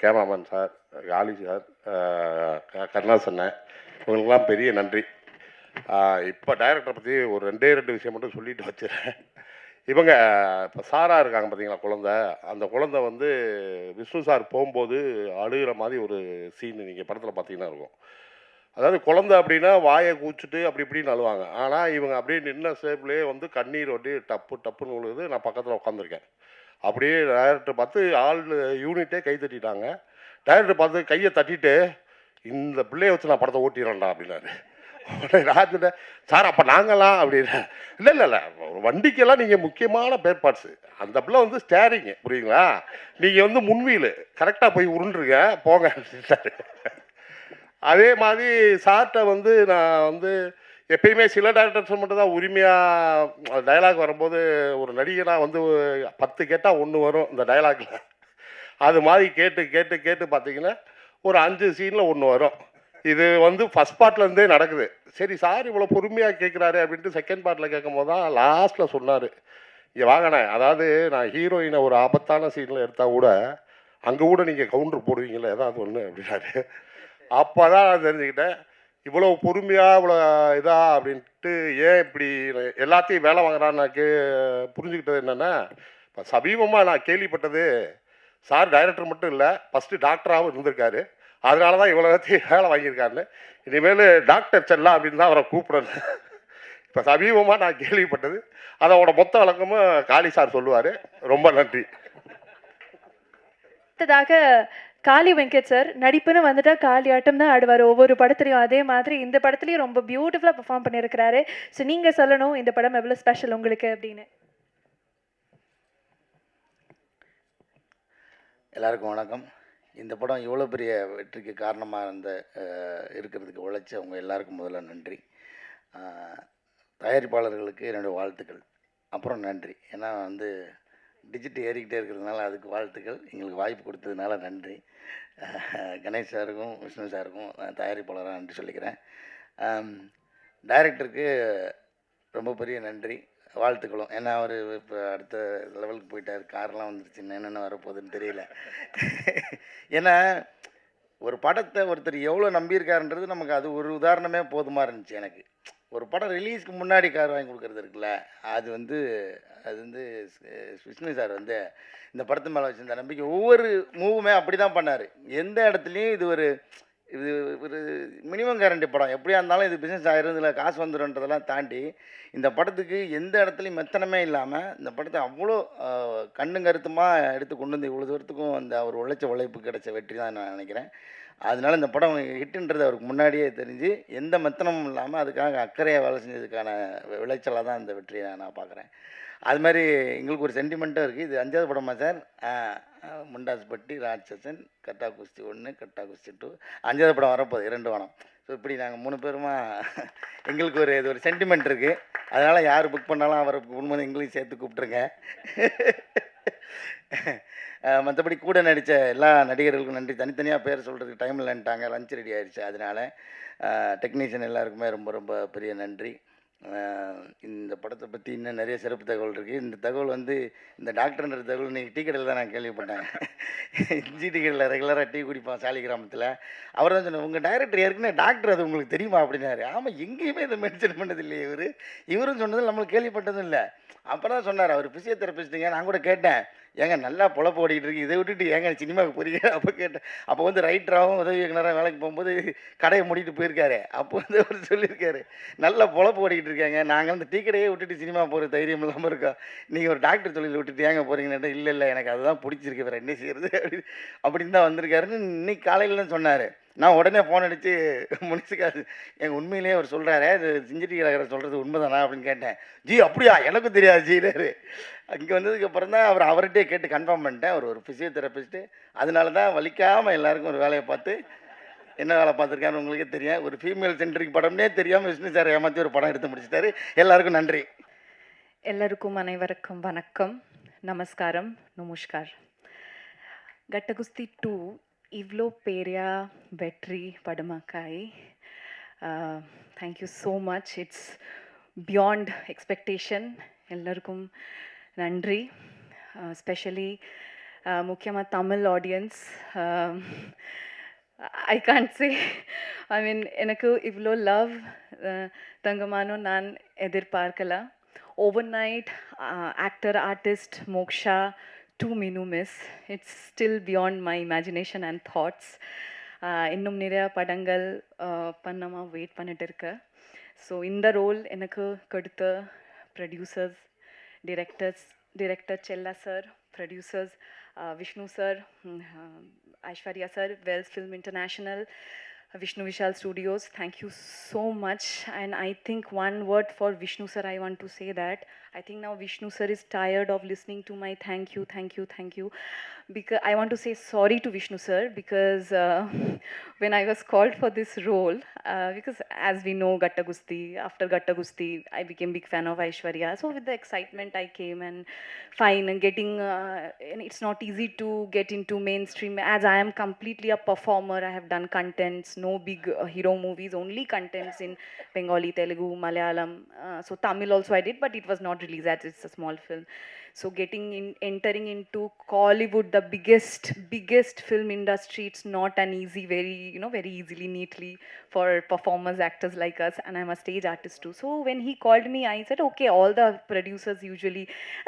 cameraman sir, காலி சார், கருணாசண்ணன், இவங்களுக்கெல்லாம் பெரிய நன்றி. இப்போ டைரக்டரை பற்றி ஒரு ரெண்டு விஷயம் மட்டும் சொல்லிட்டு வச்சுறேன். இவங்க இப்போ சாராக இருக்காங்க பார்த்தீங்களா, குழந்தை. அந்த குழந்தை வந்து விஷ்ணு சார் போகும்போது அழுகிற மாதிரி ஒரு சீன் நீங்கள் படத்தில் பார்த்தீங்கன்னா இருக்கும். அதாவது குழந்தை அப்படின்னா வாயை கூச்சிட்டு அப்படி இப்படின்னு அழுவாங்க. ஆனால் இவங்க அப்படியே நின்ன ஷேப்லேயே வந்து கண்ணீர் வந்து டப்புன்னு விழுகுது. நான் பக்கத்தில் உட்காந்துருக்கேன். அப்படியே டைரக்டர் பார்த்து ஆள் யூனிட்டே கை தட்டிட்டாங்க. டைரக்டர் பார்த்து கையை தட்டிட்டு இந்த பிள்ளையை வச்சு நான் படத்தை ஓட்டிடுறேன்டா அப்படின்னாரு. ராஜுட சார் அப்போ நாங்களாம் அப்படின்னா இல்லை வண்டிக்கெல்லாம் நீங்கள் முக்கியமான பேர் பார்ட்ஸு. அந்த பிள்ளை வந்து ஸ்டேரிங்கு, புரியுங்களா? நீங்கள் வந்து முன்வீல் கரெக்டாக போய் உருண்டுருங்க போங்க அப்படின்ட்டாரு. அதே மாதிரி சார்கிட்ட வந்து நான் வந்து எப்பயுமே சில டேரக்டர்ஸ் மட்டும் தான் உரிமையாக டயலாக் வரும்போது ஒரு நடிகனாக வந்து 10 கேட்டால் 1 வரும் இந்த டயலாகில். அது மாதிரி கேட்டு பார்த்தீங்கன்னா ஒரு 5 சீனில் 1 வரும். இது வந்து ஃபஸ்ட் பார்ட்லேருந்தே நடக்குது. சரி சார் இவ்வளோ பொறுமையாக கேட்குறாரு அப்படின்ட்டு செகண்ட் பார்ட்டில் கேட்கும் போது தான் லாஸ்ட்டில் சொன்னார், இங்கே வாங்கினேன், அதாவது நான் ஹீரோயினை ஒரு ஆபத்தான சீனில் எடுத்தால் கூட அங்கே கூட நீங்கள் கவுண்டர் போடுவீங்களே ஏதாவது ஒன்று அப்படின்னாரு. அப்போ தான் நான் தெரிஞ்சுக்கிட்டேன் இவ்வளோ பொறுமையாக இவ்வளோ இதா அப்படின்ட்டு. ஏன் இப்படி எல்லாத்தையும் வேலை வாங்குறான்னு புரிஞ்சுக்கிட்டது என்னென்னா, இப்போ சமீபமாக நான் கேள்விப்பட்டது சார் டைரக்டர் மட்டும் இல்லை ஃபஸ்ட்டு டாக்டராகவும் இருந்திருக்காரு. அதனால தான் இவ்வளோ வேலை வாங்கியிருக்காருன்னு. இனிமேல் டாக்டர் செல்லா அப்படின்னு தான் அவரை கூப்பிடணும். இப்போ சமீபமாக நான் கேள்விப்பட்டது. அதோட மொத்த வழக்கமும் காளி சார் சொல்லுவார். ரொம்ப நன்றி. அடுத்ததாக காளி வெங்கட் சார். நடிப்புன்னு வந்துட்டா காளி ஆட்டம் தான் ஆடுவார் ஒவ்வொரு படத்துலையும். அதே மாதிரி இந்த படத்துலையும் ரொம்ப பியூட்டிஃபுல்லாக பெர்ஃபார்ம் பண்ணியிருக்கிறாரு. ஸோ நீங்கள் சொல்லணும் இந்த படம் எவ்வளோ ஸ்பெஷல் உங்களுக்கு அப்படின்னு. எல்லாருக்கும் வணக்கம். இந்த படம் இவ்வளோ பெரிய வெற்றிக்கு காரணமாக இருக்கிறதுக்கு உழைச்சவங்க எல்லாருக்கும் முதல்ல நன்றி. தயாரிப்பாளர்களுக்கு என்னுடைய வாழ்த்துக்கள். அப்புறம் நன்றி, ஏன்னா வந்து டிஜிட்டல் ஏறிக்கிட்டே இருக்கிறதுனால அதுக்கு வாழ்த்துக்கள். எங்களுக்கு வாய்ப்பு கொடுத்ததுனால நன்றி. கணேஷ் சாருக்கும் விஷ்ணு சாருக்கும் தயாரிப்பாளராக நன்றி சொல்லிக்கிறேன். டைரக்டருக்கு ரொம்ப பெரிய நன்றி, வாழ்த்துக்களும். ஏன்னா அவர் இப்போ அடுத்த லெவலுக்கு போயிட்டார். காரெலாம் வந்துருச்சு, என்னென்ன வரப்போகுதுன்னு தெரியல. ஏன்னா ஒரு படத்தை ஒருத்தர் எவ்வளோ நம்பியிருக்காருன்றது நமக்கு அது ஒரு உதாரணமே போதுமாக இருந்துச்சு எனக்கு. ஒரு படம் ரிலீஸ்க்கு முன்னாடி கார் வாங்கி கொடுக்குறது இருக்குல்ல, அது வந்து விஷ்ணு சார் வந்து இந்த படத்து மேலே வச்சுருந்த நம்பிக்கை ஒவ்வொரு மூவுமே அப்படி தான் பண்ணார். எந்த இடத்துலையும் இது ஒரு மினிமம் கேரண்டி படம், எப்படியா இருந்தாலும் இது பிஸ்னஸ் ஆயிரும், இதில் காசு வந்துடும்ன்றதெல்லாம் தாண்டி இந்த படத்துக்கு எந்த இடத்துலையும் மெத்தனமே இல்லாமல் இந்த படத்தை அவ்வளோ கண்ணும் கருத்துமாக எடுத்து கொண்டு வந்து இவ்வளோ தூரத்துக்கும் அந்த அவர் உழைச்ச உழைப்பு கிடைச்ச வெற்றி தான் நான் நினைக்கிறேன். அதனால் இந்த படம் ஹிட்டுன்றது அவருக்கு முன்னாடியே தெரிஞ்சு எந்த மெத்தனமும் இல்லாமல் அதுக்காக அக்கறையாக வேலை செஞ்சதுக்கான விளைச்சலாக தான் இந்த வெற்றியை நான் பார்க்குறேன். அது மாதிரி எங்களுக்கு ஒரு சென்டிமெண்ட்டும் இருக்குது. இது 5வது படமா சார்? முண்டாஸ்பட்டி, ராட்சசன், கட்டா குஸ்தி 1, கட்டா குஸ்தி 2, 5வது படம் வரப்போகுது 2 வானம். ஸோ இப்படி நாங்கள் 3 பேருமா எங்களுக்கு இது ஒரு சென்டிமெண்ட் இருக்குது. அதனால் யார் புக் பண்ணாலும் அவரை குடும்பம் எங்களையும் சேர்த்து கூப்பிட்ருங்க. மற்றபடி கூட நடித்த எல்லா நடிகர்களுக்கும் நன்றி. தனித்தனியாக பேர் சொல்கிறதுக்கு டைம் இல்லைன்ட்டாங்க, லஞ்ச் ரெடி ஆகிடுச்சு. அதனால் டெக்னீஷியன் எல்லாருக்குமே ரொம்ப ரொம்ப பெரிய நன்றி. இந்த படத்தை பற்றி இன்னும் நிறைய சிறப்பு தகவல் இருக்குது. இந்த தகவல் வந்து இந்த டாக்டர்ன்ற தகவல் இன்றைக்கி டீ கடையில் தான் நான் கேள்விப்பட்டேன். இஞ்சி டீ கடையில் ரெகுலராக டீ குடிப்பான் சாலி கிராமத்தில். அவர் தான் சொன்னார், உங்கள் டைரக்டர் ஏற்கனவே டாக்டர், அது உங்களுக்கு தெரியுமா அப்படின்னாரு. ஆமாம், எங்கேயுமே இதை மென்ஷன் பண்ணது இல்லையே இவரும் சொன்னது நம்மளுக்கு கேள்விப்பட்டதும் இல்லை. அப்புறம் தான் சொன்னார் அவர் ஃபிசியோதெரபிஸ்ட்டுங்க. நான் கூட கேட்டேன், ஏங்க நல்லா பொழப்பு ஓடிக்கிட்டு இருக்கு, இதை விட்டுட்டு ஏங்க சினிமாவுக்கு போறீங்க அப்போ கேட்டேன். அப்போ வந்து ரைட்டராகவும் உதவி இயக்குனராக வேலைக்கு போகும்போது கடையை மூடிட்டு போயிருக்காரு. அப்போ வந்து அவர் சொல்லியிருக்காரு, நல்ல பொழப்பு ஓடிக்கிட்டு இருக்காங்க, நாங்கள் வந்து டீ கடையே விட்டுட்டு சினிமா போகிற தைரியம் இல்லாமல் இருக்கோம், நீங்கள் ஒரு டாக்டர் தொழில் விட்டுட்டு ஏங்க போகிறீங்கன்னு. இல்லை இல்லை எனக்கு அதுதான் பிடிச்சிருக்கு, வேறு என்ன செய்யறது அப்படின்னு தான் வந்திருக்காருன்னு இன்னைக்கு காலையில் தான் சொன்னார். நான் உடனே ஃபோன் அடித்து முனிசுக்காரு எங்கள் உண்மையிலேயே அவர் சொல்கிறாரு, இது சிஞ்சரி கலகரை சொல்கிறது உண்மைதானா அப்படின்னு கேட்டேன். ஜி அப்படியா, எனக்கும் தெரியாது ஜினாரு. அங்கே வந்ததுக்கப்புறம் தான் அவர்கிட்டே கேட்டு கன்ஃபார்ம் பண்ணிட்டேன். அவர் ஒரு ஃபிசியோதெரபிஸ்ட்டு, அதனால தான் வலிக்காமல் எல்லாருக்கும் ஒரு வேலையை பார்த்து என்ன வேலை பார்த்துருக்காருன்னு உங்களுக்கே தெரியும். ஒரு ஃபீமேல் சென்ட்ரிக் படம்னே தெரியாமல் விஷ்ணு சார் ஏமாற்றி ஒரு படம் எடுத்து முடிச்சிட்டாரு. எல்லாருக்கும் நன்றி. ಎಲ್ಲರಿಗೂ ಅನೈವರಕ್ಕಂ ವನಕ್ಕಂ ನಮಸ್ಕಾರಂ ನಮಸ್ಕಾರ. ಗಟ್ಟಗುಸ್ತಿ 2 ಇವ್ಲೋ ಪೇರ್ಯ ಬೆಟ್ರಿ ಪಡಮಕಾಯಿ. Thank you so much. It's beyond expectation. ಎಲ್ಲರಿಗೂ ನನ್ರಿ. ಸ್ಪೆಷಲಿ ಮುಖ್ಯமாக Tamil audience. I can't say, I mean எனக்கு இவ்வளோ லவ் தங்கமானோ நான் எதிர்பார்க்கல. Overnight, actor, artist, Moksha, to Minu Miss. It's still beyond my imagination and thoughts. இன்னும் நிறைய படங்கள் பண்ணாமல் வெயிட் பண்ணிட்டு இருக்கேன். ஸோ இந்த ரோல் எனக்கு கொடுத்த ப்ரொடியூசர்ஸ், டிரெக்டர் செல்லா sir, producers Vishnu sir, Aishwarya sir, Wells film international, Vishnu Vishal Studios, thank you so much. And I think one word for Vishnu sir, I want to say that I think now Vishnu sir is tired of listening to my thank you. Because I want to say sorry to Vishnu sir, because when I was called for this role, because as we know Gatta Gusti, after Gatta Gusti I became big fan of Aishwarya. So with the excitement I came, and fine, and getting and it's not easy to get into mainstream, as I am completely a performer. I have done contents, no big hero movies, only contents in Bengali, Telugu, Malayalam, so Tamil also I did, but it was not released as it's a small film. So entering into Kollywood, the biggest film industry, it's not an easy, very easily, neatly for performers, actors like us, and I'm a stage artist too. So when he called me, I said, okay, all the producers usually,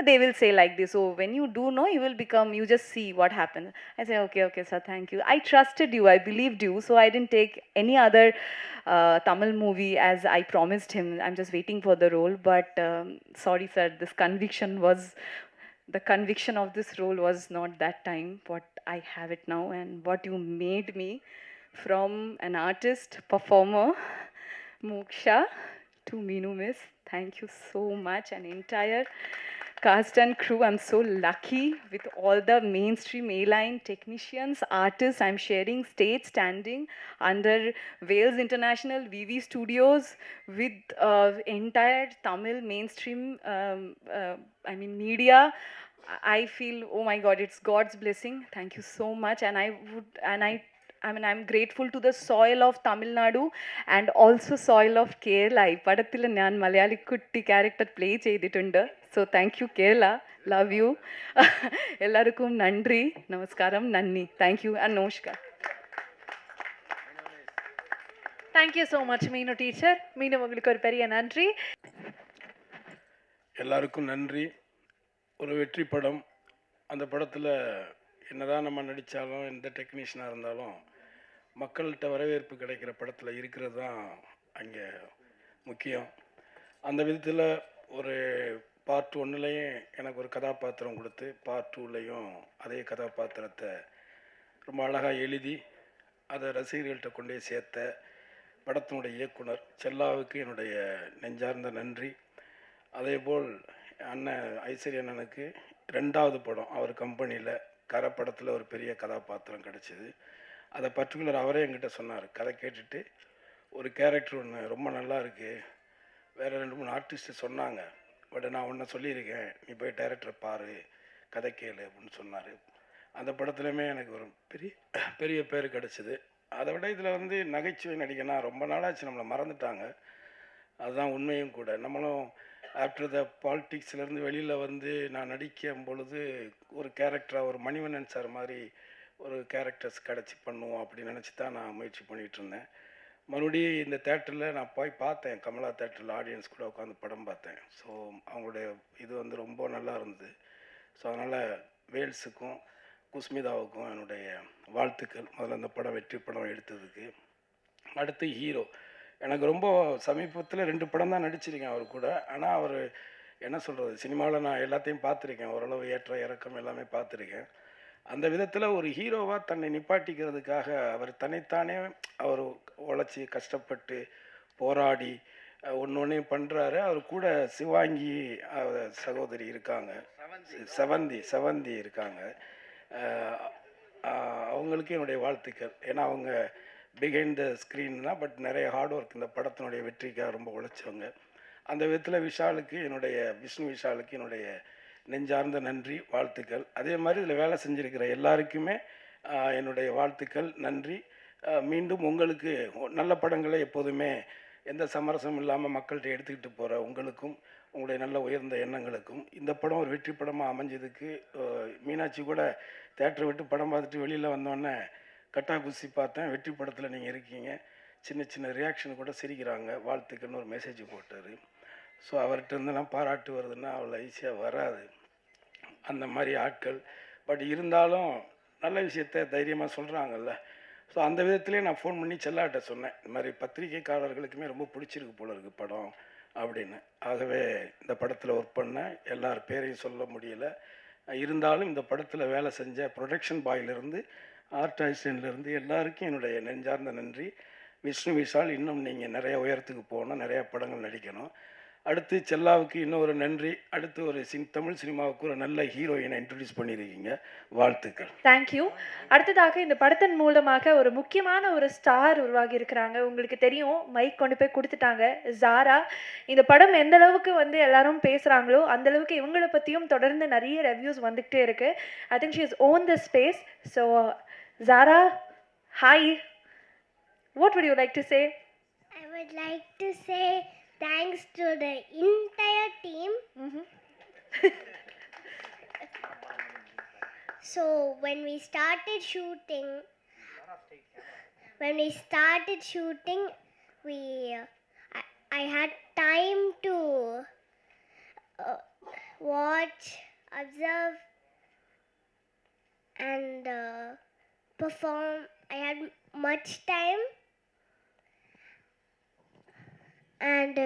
they will say like this, so when you do know, you will become, you just see what happens. I said, okay sir, thank you. I trusted you, I believed you, so I didn't take any other Tamil movie as I promised him. I'm just waiting for the role, but sorry sir, the conviction of this role was not that time what I have it now, and what you made me from an artist, performer, Moksha to Minu Miss. Thank you so much, and entire cast and crew. I'm so lucky with all the mainstream A-line technicians, artists. I'm sharing stage standing under Wales International VV Studios with entire Tamil mainstream media. I feel, oh my God, it's God's blessing. Thank you so much. And I'm grateful to the soil of Tamil Nadu and also soil of Kerala. ഈ പടത്തിൽ ഞാൻ മലയാളി കുട്ടി ക്യാരക്ടർ പ്ലേ ചെയ്തിട്ടുണ്ട്. So thank you Kerala, love you. എല്ലാവർക്കും നന്ദി, നമസ്കാരം, നന്ദി. Thank you and namaskar. Thank you so much மீனு டீச்சர். மீனு உங்களுக்கு ஒரு பெரிய நன்றி. எல்லாருக்கும் நன்றி. ஒரு வெற்றி படம், அந்த படத்தில் என்னதான் நம்ம நடித்தாலும், எந்த டெக்னீஷியனாக இருந்தாலும் மக்கள்கிட்ட வரவேற்பு கிடைக்கிற படத்தில் இருக்கிறது தான் அங்கே முக்கியம். அந்த விதத்தில் ஒரு பார்ட் 1லையும் எனக்கு ஒரு கதாபாத்திரம் கொடுத்து, பார்ட் 2லையும் அதே கதாபாத்திரத்தை ரொம்ப அழகாக எழுதி அதை ரசிகர்கள்ட்ட கொண்டே சேர்த்த படத்தினுடைய இயக்குனர் செல்லாவுக்கு என்னுடைய நெஞ்சார்ந்த நன்றி. அதேபோல் அண்ணன் ஐஸ்வர்யா அண்ணனுக்கு 2வது படம் அவர் கம்பெனியில் கரை படத்தில் ஒரு பெரிய கதாபாத்திரம் கிடச்சிது. அதை பர்டிகுலர் அவரே என்கிட்ட சொன்னார். கதை கேட்டுட்டு ஒரு கேரக்டர் ஒன்று ரொம்ப நல்லா இருக்குது, வேறு 2-3 ஆர்டிஸ்ட்டு சொன்னாங்க, பட் நான் ஒன்று சொல்லியிருக்கேன், நீ போய் டைரக்டரை பாரு, கதை கேளு அப்படின்னு சொன்னார். அந்த படத்துலையுமே எனக்கு ஒரு பெரிய பேர் கிடச்சிது. அதை விட இதில் வந்து நகைச்சுவை நடிகனா ரொம்ப நாளாச்சு, நம்மளை மறந்துட்டாங்க. அதுதான் உண்மையும் கூட. நம்மளும் ஆஃப்டர் த பாலிட்டிக்ஸ்லேருந்து வெளியில் வந்து நான் நடிக்கும் பொழுது ஒரு கேரக்டராக ஒரு மணிவண்ணன் சார் மாதிரி ஒரு கேரக்டர்ஸ் கிடச்சி பண்ணுவோம் அப்படின்னு நினச்சி தான் நான் முயற்சி பண்ணிகிட்ருந்தேன். மறுபடியும் இந்த தேட்டரில் நான் போய் பார்த்தேன், கமலா தேட்டரில் ஆடியன்ஸ் கூட உட்காந்து படம் பார்த்தேன். ஸோ அவங்களுடைய இது வந்து ரொம்ப நல்லா இருந்தது. ஸோ அதனால் வேல்ஸுக்கும் குஸ்மிதாவுக்கும் என்னுடைய வாழ்த்துக்கள். முதல்ல இந்த படம் வெற்றி படம் எடுத்ததுக்கு. அடுத்து ஹீரோ, எனக்கு ரொம்ப சமீபத்தில் 2 படம் தான் நடிச்சிருக்கேன் அவர் கூட. ஆனால் அவர் என்ன சொல்கிறது, சினிமாவில் நான் எல்லாத்தையும் பார்த்துருக்கேன், ஓரளவு ஏற்ற இறக்கம் எல்லாமே பார்த்துருக்கேன். அந்த விதத்தில் ஒரு ஹீரோவாக தன்னை நிப்பாட்டிக்கிறதுக்காக அவர் தன்னைத்தானே அவர் உழைச்சி கஷ்டப்பட்டு போராடி ஒன்று பண்ணுறாரு. அவர் கூட சிவாங்கி சகோதரி இருக்காங்க, செவந்தி இருக்காங்க. அவங்களுக்கு என்னுடைய வாழ்த்துக்கள். ஏன்னா அவங்க பிஹைண்ட் த ஸ்க்ரீன் தான், பட் நிறைய ஹார்ட் ஒர்க் இந்த படத்தினுடைய வெற்றிக்காக ரொம்ப உழைச்சவங்க. அந்த விதத்தில் விஷ்ணு விஷாலுக்கு என்னுடைய நெஞ்சார்ந்த நன்றி, வாழ்த்துக்கள். அதே மாதிரி இதில் வேலை செஞ்சுருக்கிற எல்லாருக்குமே என்னுடைய வாழ்த்துக்கள், நன்றி. மீண்டும் உங்களுக்கு நல்ல படங்களை எப்போதுமே எந்த சமரசமும் இல்லாமல் மக்கள்கிட்ட எடுத்துக்கிட்டு போகிற உங்களுக்கும் உங்களுடைய நல்ல உயர்ந்த எண்ணங்களுக்கும் இந்த படம் ஒரு வெற்றி படமாக அமைஞ்சதுக்கு மீனாட்சி கூட தேட்டரை விட்டு படம் பார்த்துட்டு வெளியில் வந்தோடனே கட்டா குஸ்தி பார்த்தேன், வெற்றி படத்தில் நீங்கள் இருக்கீங்க, சின்ன சின்ன ரியாக்ஷன் கூட சிரிக்கிறாங்க, வாழ்த்துக்கள்னு ஒரு மெசேஜ் போட்டார். ஸோ அவர்கிட்ட இருந்தெல்லாம் பாராட்டு வருதுன்னா அவ்வளோ ஈஸியாக வராது அந்த மாதிரி ஆட்கள். பட் இருந்தாலும் நல்ல விஷயத்த தைரியமாக சொல்கிறாங்கல்ல. ஸோ அந்த விதத்துலேயே நான் ஃபோன் பண்ணி செல்லாட்ட சொன்னேன், இந்த மாதிரி பத்திரிகைக்காரர்களுக்குமே ரொம்ப பிடிச்சிருக்கு போல இருக்குது படம் அப்படின்னு. ஆகவே இந்த படத்தில் ஒர்க் பண்ண எல்லார் பேரையும் சொல்ல முடியல. இருந்தாலும் இந்த படத்தில் வேலை செஞ்ச ப்ரொடக்ஷன் பாயிலிருந்து ஆர்ட் அசிஸ்டன்ட்லேருந்து எல்லாருக்கும் என்னுடைய நெஞ்சார்ந்த நன்றி. விஷ்ணு விஷால், இன்னும் நீங்கள் நிறைய உயரத்துக்கு போகணும், நிறைய படங்கள் நடிக்கணும். அடுத்து செல்லாவுக்கு இன்னொரு நன்றி. அடுத்து ஒரு தமிழ் சினிமாவுக்கு ஒரு நல்ல ஹீரோயினை இன்ட்ரடியூஸ் பண்ணியிருக்கீங்க, வாழ்த்துக்கள். தேங்க்யூ. அடுத்ததாக இந்த படத்தின் மூலமாக ஒரு முக்கியமான ஒரு ஸ்டார் உருவாகி இருக்கிறாங்க. உங்களுக்கு தெரியும், மைக் கொண்டு போய் கொடுத்துட்டாங்க, ஜாரா. இந்த படம் எந்த அளவுக்கு எல்லாரும் பேசுகிறாங்களோ அந்த அளவுக்கு இவங்களை பற்றியும் தொடர்ந்து நிறைய ரிவ்யூஸ் வந்துகிட்டே இருக்கு. I think she is own the space. So Zara, hi, what would you like to say? I would like to say thanks to the entire team. So when we started shooting, I had time to watch, observe, and perform. I had much time. And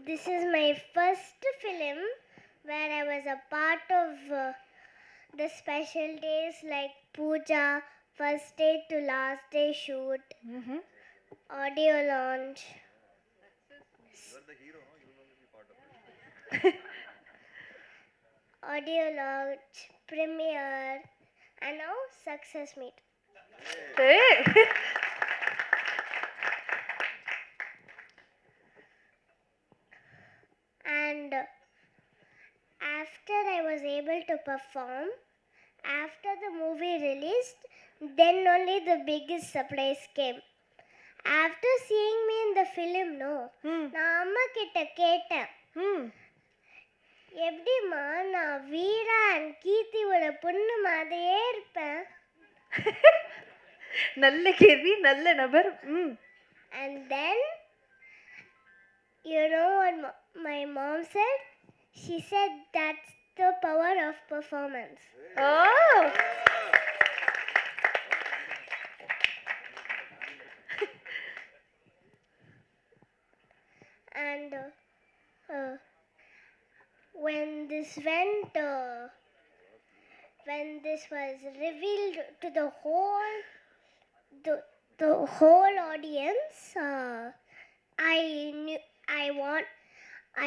this is my first film where I was a part of the special days like puja, first day to last day shoot, audio launch. Audio launch, premiere, and now success meet. And after I was able to perform, after the movie released, then only the biggest surprise came. After seeing me in the film, நான் அம்மா கிட்ட கேட்டேன், எப்படிம்மா நான் வீரா அண்ட் கீர்த்தியோட பொண்ணு மாதிரியே இருப்பேன்? நல்ல கேள்வி, நல்ல நபர். And then, you know what my mom said? She said that's the power of performance. Oh! And when this was revealed to the whole audience,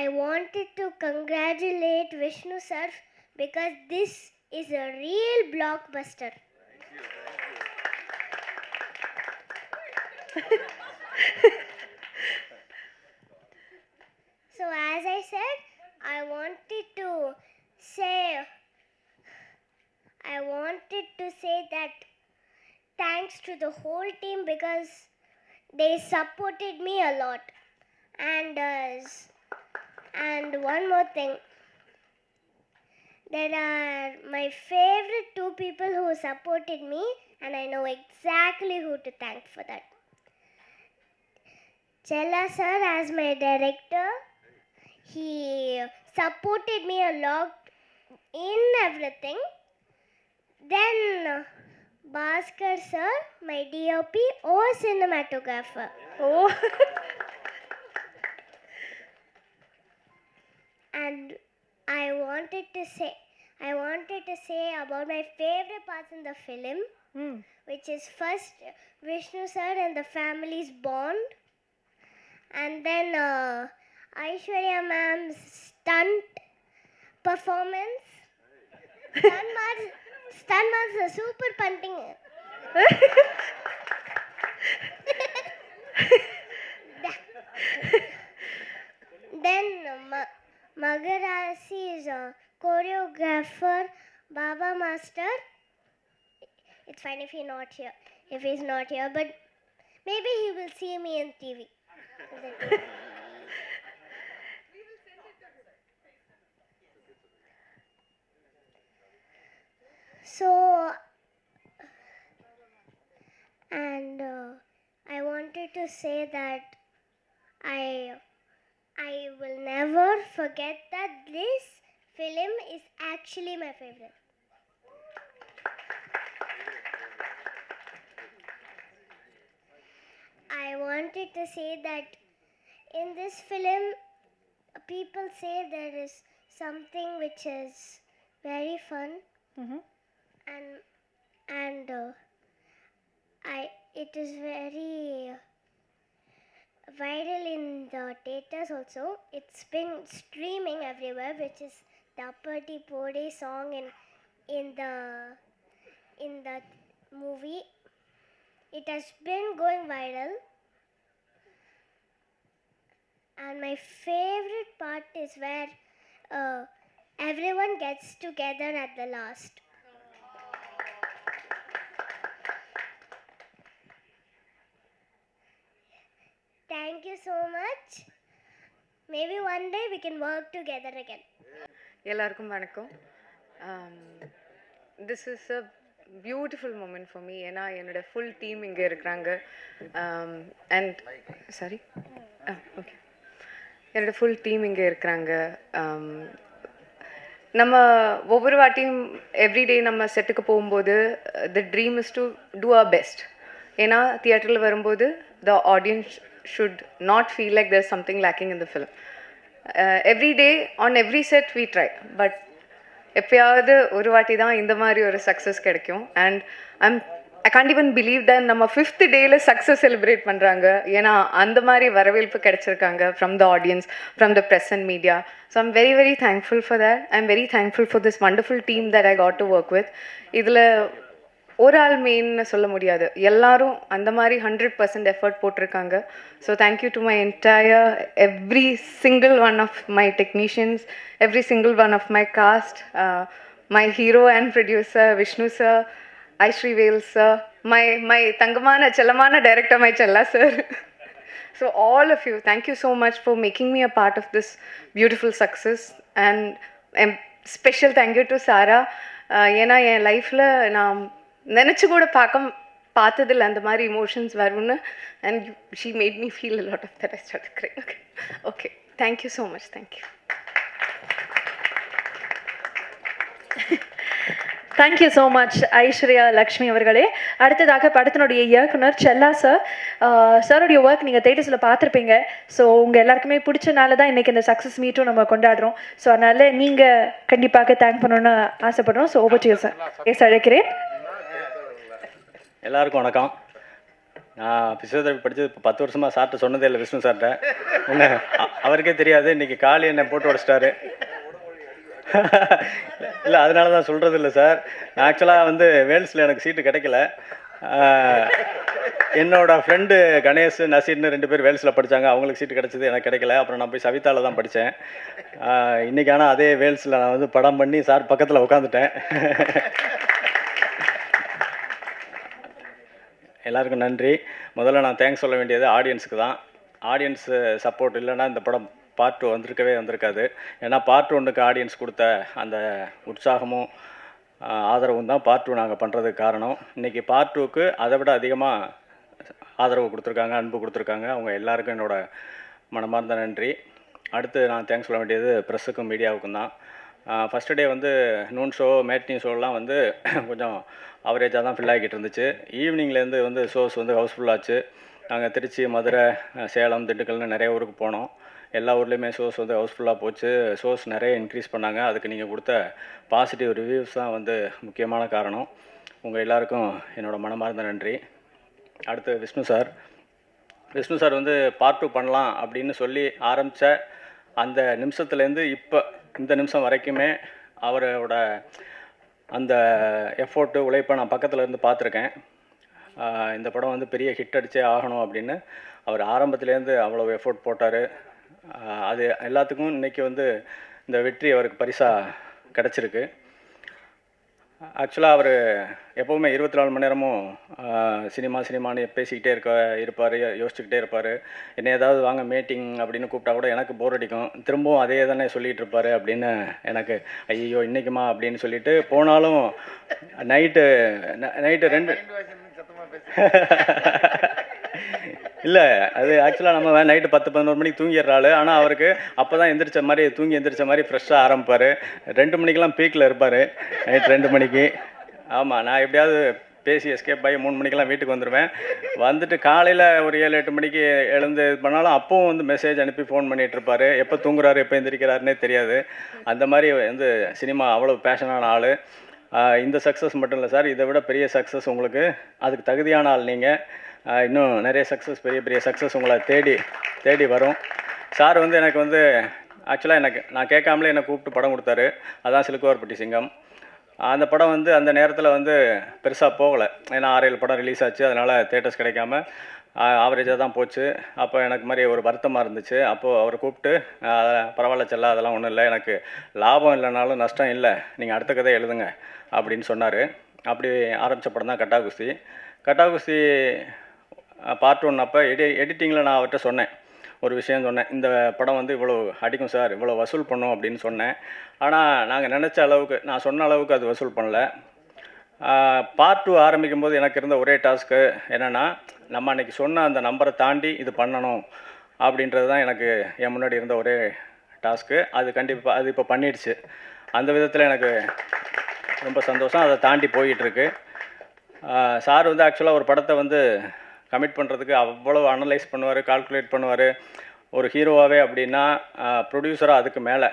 I wanted to congratulate Vishnu sir because this is a real blockbuster. So as I said, I wanted to say that thanks to the whole team because they supported me a lot. And one more thing, there are my favorite 2 people who supported me, and I know exactly who to thank for that. Chella sir as my director, he supported me a lot in everything. Then Bhaskar sir, my DOP or cinematographer. Oh. And I wanted to say about my favorite parts in the film, which is first Vishnu sir and the family's bond, and then Aishwarya ma'am's stunt performance. Stunt master super punting. Then Magarasi's choreographer Baba Master. It's fine if he's not here, but maybe he will see me in TV. So, and I wanted to say that I will never forget that this film is actually my favorite. I wanted to say that in this film, people say there is something which is very fun, and it is very viral in the theaters also. It's been streaming everywhere, which is the Appadi Pode song in the movie. It has been going viral, and my favorite part is where everyone gets together at the last. Thank you so much. Maybe one day we can work together again. எல்லாருக்கும் வணக்கம். This is a beautiful moment for me. ஏன்னா என்னோட ஃபுல் டீம் இங்கே இருக்கிறாங்க. அண்ட் சாரி ஓகே, என்னோட ஃபுல் டீம் இங்கே இருக்கிறாங்க. நம்ம ஒவ்வொரு வாட்டியும் எவ்ரிடே நம்ம செட்டுக்கு போகும்போது the dream is to do our best. ஏன்னா தியேட்டரில் வரும்போது the audience should not feel like there's something lacking in the film. Every day on every set we try, but எப்பயாவது ஒரு வாட்டி தான் இந்த மாதிரி ஒரு சக்ஸஸ் கிடைக்கும். And I can't even believe that நம்ம 5th டேயில் சக்ஸஸ் செலிப்ரேட் பண்ணுறாங்க. ஏன்னா அந்த மாதிரி வரவேற்பு கிடைச்சிருக்காங்க from the audience, from the press and media. So I'm very very thankful for that. I'm very thankful for this wonderful team that I got to work with. இதில் ஒரு ஆள் மெயின்னு சொல்ல முடியாது, எல்லாரும் அந்த மாதிரி 100% எஃபர்ட் போட்டிருக்காங்க. So thank you to my entire every single one of my technicians, every single one of my cast, my hero and producer Vishnu sir, Ishari Vel sir, my தங்கமான செல்லமான director my Chella sir. So all of you, thank you so much for making me a part of this beautiful success. And special thank you to Sara. ஏன்னா என் லைஃப்பில் நான் நினச்சி கூட பார்த்ததில்ல அந்த மாதிரி இமோஷன்ஸ் வரும்னு. And she made me feel a lot of that. I start crying. Okay, thank you so much. Thank you. Thank you so much Aishwarya Lakshmi அவர்களே. அடுத்ததாக படத்தினுடைய இயக்குனர் செல்லா சார். சாருடைய ஒர்க் நீங்கள் தேட்டர்ஸில் பார்த்துருப்பீங்க. ஸோ உங்கள் எல்லாருக்குமே பிடிச்சனால தான் இன்றைக்கி இந்த சக்ஸஸ் மீட்டும் நம்ம கொண்டாடுறோம். ஸோ அதனால் நீங்கள் கண்டிப்பாக தேங்க் பண்ணணுன்னு ஆசைப்படுறோம். So over to you sir. Yes, அழைக்கிறேன். எல்லாருக்கும் வணக்கம். நான் ஃபிசியோதெரபி படித்தது இப்போ 10 வருஷமாக சார்ட்ட சொன்னதே இல்லை, விஷ்ணு சார்ட்ட. ஒன்று அவருக்கே தெரியாது, இன்றைக்கி காலி என்னை போட்டு உடச்சிட்டாரு. இல்லை, அதனால தான் சொல்கிறது இல்லை சார். நான் ஆக்சுவலாக வேல்ஸில் எனக்கு சீட்டு கிடைக்கல. என்னோடய ஃப்ரெண்டு கணேஷ், நசீர்னு 2 பேர் வேல்ஸில் படித்தாங்க. அவங்களுக்கு சீட்டு கிடச்சிது, எனக்கு கிடைக்கல. அப்புறம் நான் போய் சவிதாவில் தான் படித்தேன். இன்றைக்கி ஆனால் அதே வேல்ஸில் நான் படம் பண்ணி சார் பக்கத்தில் உட்காந்துட்டேன். எல்லாருக்கும் நன்றி. முதல்ல நான் தேங்க்ஸ் சொல்ல வேண்டியது ஆடியன்ஸுக்கு தான். ஆடியன்ஸு சப்போர்ட் இல்லைன்னா இந்த படம் பார்ட் 2 வந்திருக்காது. ஏன்னா பார்ட் 1க்கு ஆடியன்ஸ் கொடுத்த அந்த உற்சாகமும் ஆதரவும் தான் பார்ட் 2 நாங்கள் பண்ணுறதுக்கு காரணம். இன்றைக்கி பார்ட் 2க்கு அதை விட அதிகமாக ஆதரவு கொடுத்துருக்காங்க, அன்பு கொடுத்துருக்காங்க. அவங்க எல்லாருக்கும் என்னோடய மனமார்ந்த நன்றி. அடுத்து நான் தேங்க்ஸ் சொல்ல வேண்டியது ப்ரெஸ்ஸுக்கும் மீடியாவுக்கும் தான். ஃபஸ்ட்டு டே வந்து நூன் ஷோ மேட்னி ஷோலாம் வந்து கொஞ்சம் அவரேஜாக தான் ஃபில் ஆகிக்கிட்டு இருந்துச்சு. ஈவினிங்லேருந்து வந்து ஷோஸ் வந்து ஹவுஸ்ஃபுல்லாச்சு. நாங்கள் திருச்சி, மதுரை, சேலம், திண்டுக்கல்னு நிறைய ஊருக்கு போனோம். எல்லா ஊர்லேயுமே ஷோஸ் வந்து ஹவுஸ்ஃபுல்லாக போச்சு. ஷோஸ் நிறைய இன்க்ரீஸ் பண்ணாங்க. அதுக்கு நீங்கள் கொடுத்த பாசிட்டிவ் ரிவ்யூஸ் தான் வந்து முக்கியமான காரணம். உங்கள் எல்லாருக்கும் என்னோடய மனமார்ந்த நன்றி. அடுத்து விஷ்ணு சார் வந்து பார்ட் 2 பண்ணலாம் அப்படின்னு சொல்லி ஆரம்பித்த அந்த நிமிஷத்துலேருந்து இப்போ இந்த நிமிஷம் வரைக்குமே அவரோட அந்த எஃபோர்ட்டு, உழைப்பை நான் பக்கத்தில் இருந்து பார்த்துருக்கேன். இந்த படம் வந்து பெரிய ஹிட் அடித்தே ஆகணும் அப்படின்னு அவர் ஆரம்பத்துலேருந்து அவ்வளோ எஃபோர்ட் போட்டார். அது எல்லாத்துக்கும் இன்றைக்கி வந்து இந்த வெற்றி அவருக்கு பரிசாக கிடச்சிருக்கு. ஆக்சுவலாக அவர் எப்போவுமே 24 மணி நேரமும் சினிமான்னு பேசிக்கிட்டே இருப்பார், யோசிச்சுக்கிட்டே இருப்பார். என்ன ஏதாவது வாங்க மீட்டிங் அப்படின்னு கூப்பிட்டா கூட எனக்கு போர் அடிக்கும். திரும்பவும் அதே தானே சொல்லிகிட்டு இருப்பார் அப்படின்னு எனக்கு ஐயோ இன்றைக்குமா அப்படின்னு சொல்லிட்டு போனாலும் நைட்டு 2 இல்லை, அது ஆக்சுவலாக நம்ம நைட்டு 10-11 மணிக்கு தூங்கிடுறாள். ஆனால் அவருக்கு அப்போ தான் எந்திரிச்ச மாதிரி ஃப்ரெஷ்ஷாக ஆரம்பிப்பார். 2 மணிக்கெலாம் பீக்கில் இருப்பார், நைட் 2 மணிக்கு. ஆமாம், நான் எப்படியாவது பேசி எஸ்கேப் ஆகி 3 மணிக்கெலாம் வீட்டுக்கு வந்துடுவேன். வந்துட்டு காலையில் ஒரு 7-8 மணிக்கு எழுந்து இது பண்ணாலும் அப்பவும் வந்து மெசேஜ் அனுப்பி ஃபோன் பண்ணிகிட்ருப்பார். எப்போ தூங்குறாரு எப்போ எந்திரிக்கிறாருன்னே தெரியாது. அந்த மாதிரி வந்து சினிமா அவ்வளோ பேஷனான ஆள். இந்த சக்ஸஸ் மட்டும் இல்லை சார், இதை விட பெரிய சக்ஸஸ் உங்களுக்கு, அதுக்கு தகுதியான ஆள் நீங்கள். இன்னும் நிறைய சக்ஸஸ், பெரிய சக்ஸஸ் உங்களை தேடி வரும். சார் வந்து எனக்கு வந்து ஆக்சுவலாக நான் கேட்காமலே என்னை கூப்பிட்டு படம் கொடுத்தாரு. அதான் சிலுக்குவார்பட்டி சிங்கம். அந்த படம் வந்து அந்த நேரத்தில் வந்து பெருசாக போகலை. ஏன்னா 6-7 படம் ரிலீஸ் ஆச்சு. அதனால் தேட்டர்ஸ் கிடைக்காம ஆவரேஜாக தான் போச்சு. அப்போ எனக்கு மாதிரி ஒரு வருத்தமாக இருந்துச்சு. அப்போது அவரை கூப்பிட்டு பரவாயில்ல செல்ல, அதெல்லாம் ஒன்றும் இல்லை, எனக்கு லாபம் இல்லைனாலும் நஷ்டம் இல்லை, நீங்கள் அடுத்த கதை எழுதுங்க அப்படின்னு சொன்னார். அப்படி ஆரம்பித்த படம் தான் கட்டாகுஸ்தி பார்ட் 1. அப்போ எடிட்டிங்கில் நான் அவர்கிட்ட சொன்னேன், ஒரு விஷயம் சொன்னேன், இந்த படம் வந்து இவ்வளோ அடிக்கும் சார், இவ்வளோ வசூல் பண்ணும் அப்படின்னு சொன்னேன். ஆனால் நாங்கள் நினச்ச அளவுக்கு, நான் சொன்ன அளவுக்கு அது வசூல் பண்ணல. பார்ட் 2 ஆரம்பிக்கும் போது எனக்கு இருந்த ஒரே டாஸ்க்கு என்னென்னா, நம்ம அன்றைக்கி சொன்ன அந்த நம்பரை தாண்டி இது பண்ணணும் அப்படின்றது தான் எனக்கு என் முன்னாடி இருந்த ஒரே டாஸ்க்கு. அது கண்டிப்பாக அது இப்போ பண்ணிடுச்சு. அந்த விதத்தில் எனக்கு ரொம்ப சந்தோஷம். அதை தாண்டி போயிட்டுருக்கு. சார் வந்து ஆக்சுவலாக ஒரு படத்தை வந்து கமிட் பண்ணுறதுக்கு அவ்வளோ அனலைஸ் பண்ணுவார், கால்குலேட் பண்ணுவார். ஒரு ஹீரோவாகவே அப்படின்னா ப்ரொடியூசராக அதுக்கு மேலே